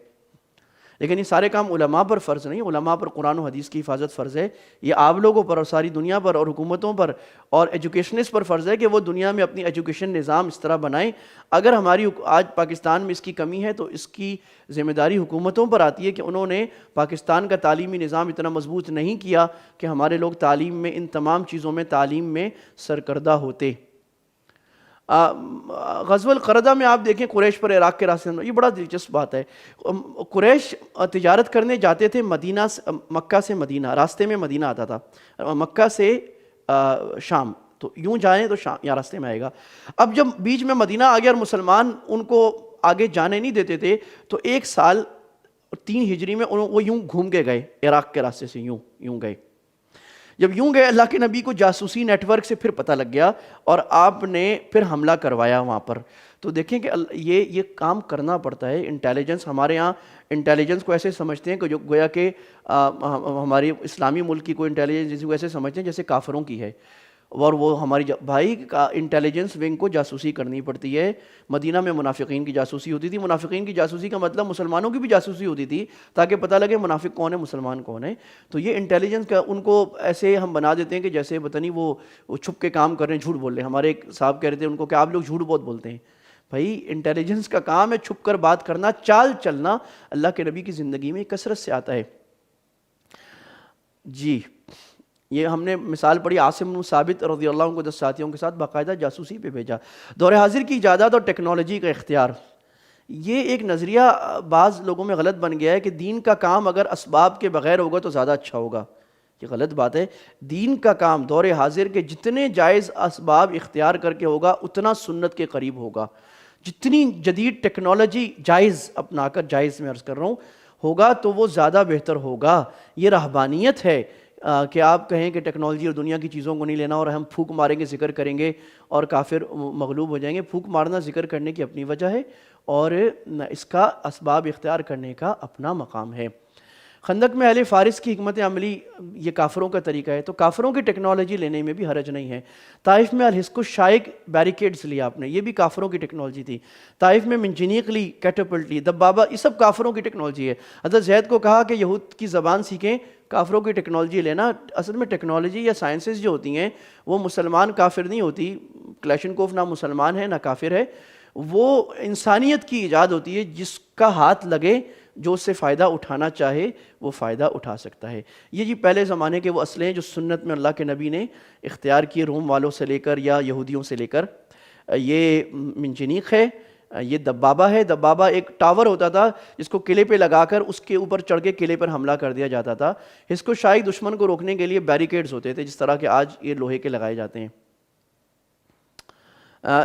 لیکن یہ سارے کام علماء پر فرض نہیں. علماء پر قرآن و حدیث کی حفاظت فرض ہے. یہ آپ لوگوں پر اور ساری دنیا پر اور حکومتوں پر اور ایجوکیشنسٹ پر فرض ہے کہ وہ دنیا میں اپنی ایجوکیشن نظام اس طرح بنائیں. اگر ہماری آج پاکستان میں اس کی کمی ہے تو اس کی ذمہ داری حکومتوں پر آتی ہے کہ انہوں نے پاکستان کا تعلیمی نظام اتنا مضبوط نہیں کیا کہ ہمارے لوگ تعلیم میں، ان تمام چیزوں میں تعلیم میں سرکردہ ہوتے. غزوہ القردہ میں آپ دیکھیں قریش پر عراق کے راستے میں، یہ بڑا دلچسپ بات ہے۔ قریش تجارت کرنے جاتے تھے مدینہ مکہ سے مدینہ، راستے میں مدینہ آتا تھا، مکہ سے شام، تو یوں جائیں تو شام یا راستے میں آئے گا۔ اب جب بیچ میں مدینہ آ گیا اور مسلمان ان کو آگے جانے نہیں دیتے تھے، تو 1 سال 3 ہجری میں وہ یوں گھوم کے گئے، عراق کے راستے سے یوں گئے۔ جب یوں گئے، اللہ کے نبی کو جاسوسی نیٹ ورک سے پھر پتہ لگ گیا اور آپ نے پھر حملہ کروایا وہاں پر۔ تو دیکھیں کہ یہ کام کرنا پڑتا ہے۔ انٹیلیجنس، ہمارے ہاں انٹیلیجنس کو ایسے سمجھتے ہیں کہ جو گویا کہ ہماری اسلامی ملک کی کوئی انٹیلیجنس جس کو ایسے سمجھتے ہیں جیسے کافروں کی ہے، اور وہ ہماری بھائی کا انٹیلیجنس ونگ کو جاسوسی کرنی پڑتی ہے۔ مدینہ میں منافقین کی جاسوسی ہوتی تھی، منافقین کی جاسوسی کا مطلب مسلمانوں کی بھی جاسوسی ہوتی تھی تاکہ پتہ لگے منافق کون ہے مسلمان کون ہے۔ تو یہ انٹیلیجنس کا ان کو ایسے ہم بنا دیتے ہیں کہ جیسے پتہ نہیں وہ چھپ کے کام کر رہے ہیں، جھوٹ بول رہے ہیں۔ ہمارے ایک صاحب کہہ رہے تھے ان کو کہ آپ لوگ جھوٹ بہت بولتے ہیں۔ بھائی انٹیلیجنس کا کام ہے چھپ کر بات کرنا، چال چلنا اللہ کے نبی کی زندگی میں کثرت سے آتا ہے۔ جی، یہ ہم نے مثال پڑھی عاصم بن ثابت رضی اللہ عنہ کو 10 ساتھیوں کے ساتھ باقاعدہ جاسوسی پہ بھیجا۔ دور حاضر کی ایجادات اور ٹیکنالوجی کا اختیار، یہ ایک نظریہ بعض لوگوں میں غلط بن گیا ہے کہ دین کا کام اگر اسباب کے بغیر ہوگا تو زیادہ اچھا ہوگا۔ یہ غلط بات ہے۔ دین کا کام دور حاضر کے جتنے جائز اسباب اختیار کر کے ہوگا اتنا سنت کے قریب ہوگا۔ جتنی جدید ٹیکنالوجی جائز اپنا کر، جائز میں عرض کر رہا ہوں، ہوگا تو وہ زیادہ بہتر ہوگا۔ یہ رہبانیت ہے کہ آپ کہیں کہ ٹیکنالوجی اور دنیا کی چیزوں کو نہیں لینا اور ہم پھونک ماریں گے، ذکر کریں گے اور کافر مغلوب ہو جائیں گے۔ پھونک مارنا ذکر کرنے کی اپنی وجہ ہے اور اس کا اسباب اختیار کرنے کا اپنا مقام ہے۔ خندق میں اہل فارس کی حکمت عملی یہ کافروں کا طریقہ ہے، تو کافروں کی ٹیکنالوجی لینے میں بھی حرج نہیں ہے۔ طائف میں الحسک الشائق بیریکیڈز لیا آپ نے، یہ بھی کافروں کی ٹیکنالوجی تھی۔ طائف میں منجنیق لی، کیٹاپلٹ لی، دبابہ، یہ سب کافروں کی ٹیکنالوجی ہے۔ حضرت زید کو کہا کہ یہود کی زبان سیکھیں، کافروں کی ٹیکنالوجی لینا۔ اصل میں ٹیکنالوجی یا سائنسز جو ہوتی ہیں وہ مسلمان کافر نہیں ہوتی۔ کلیشنکوف نہ مسلمان ہے نہ کافر ہے، وہ انسانیت کی ایجاد ہوتی ہے۔ جس کا ہاتھ لگے، جو اس سے فائدہ اٹھانا چاہے وہ فائدہ اٹھا سکتا ہے۔ یہ جی پہلے زمانے کے وہ اسلحے ہیں جو سنت میں اللہ کے نبی نے اختیار کیے، روم والوں سے لے کر یا یہودیوں سے لے کر۔ یہ منجنیق ہے، یہ دبابہ ہے۔ دبابہ ایک ٹاور ہوتا تھا جس کو قلعے پہ لگا کر اس کے اوپر چڑھ کے قلعے پر حملہ کر دیا جاتا تھا۔ حسک و شائق دشمن کو روکنے کے لیے بیریکیڈز ہوتے تھے، جس طرح کہ آج یہ لوہے کے لگائے جاتے ہیں۔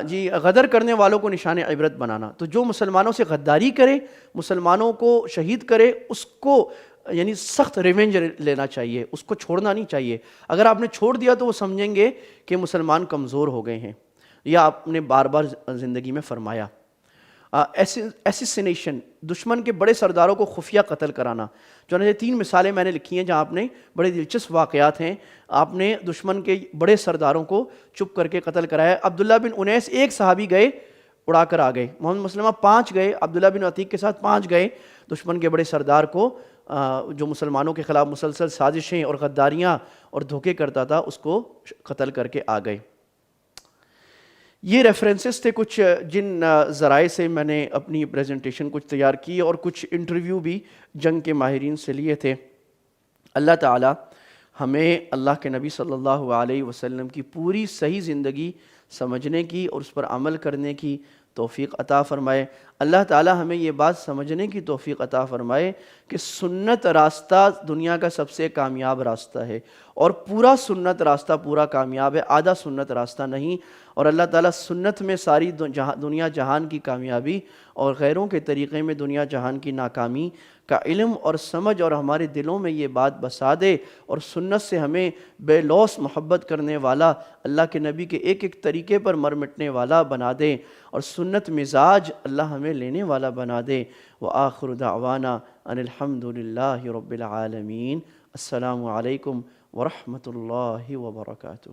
جی، غدر کرنے والوں کو نشان عبرت بنانا، تو جو مسلمانوں سے غداری کرے، مسلمانوں کو شہید کرے، اس کو یعنی سخت ریونج لینا چاہیے، اس کو چھوڑنا نہیں چاہیے۔ اگر آپ نے چھوڑ دیا تو وہ سمجھیں گے کہ مسلمان کمزور ہو گئے ہیں، یہ آپ نے بار بار زندگی میں فرمایا۔ ایسیسینیشن، دشمن کے بڑے سرداروں کو خفیہ قتل کرانا۔ چنانچہ 3 مثالیں میں نے لکھی ہیں جہاں آپ نے بڑے دلچسپ واقعات ہیں، آپ نے دشمن کے بڑے سرداروں کو چپ کر کے قتل کرایا۔ عبداللہ بن انیس، ایک صحابی گئے اڑا کر آ گئے، محمد مسلمہ 5 گئے، عبداللہ بن عتیق کے ساتھ 5 گئے، دشمن کے بڑے سردار کو جو مسلمانوں کے خلاف مسلسل سازشیں اور غداریاں اور دھوکے کرتا تھا اس کو قتل کر کے آ گئے۔ یہ ریفرنسز تھے کچھ جن ذرائع سے میں نے اپنی پریزنٹیشن کچھ تیار کی، اور کچھ انٹرویو بھی جنگ کے ماہرین سے لیے تھے۔ اللہ تعالی ہمیں اللہ کے نبی صلی اللہ علیہ وسلم کی پوری صحیح زندگی سمجھنے کی اور اس پر عمل کرنے کی توفیق عطا فرمائے۔ اللہ تعالی ہمیں یہ بات سمجھنے کی توفیق عطا فرمائے کہ سنت راستہ دنیا کا سب سے کامیاب راستہ ہے، اور پورا سنت راستہ پورا کامیاب ہے، آدھا سنت راستہ نہیں۔ اور اللہ تعالیٰ سنت میں ساری دنیا جہان کی کامیابی اور غیروں کے طریقے میں دنیا جہان کی ناکامی کا علم اور سمجھ اور ہمارے دلوں میں یہ بات بسا دے، اور سنت سے ہمیں بے لوث محبت کرنے والا، اللہ کے نبی کے ایک ایک طریقے پر مر مٹنے والا بنا دے، اور سنت مزاج اللہ ہمیں لینے والا بنا دے۔ وآخر دعوانا ان الحمد للہ رب العالمین۔ السلام علیکم ورحمۃ اللہ وبرکاتہ۔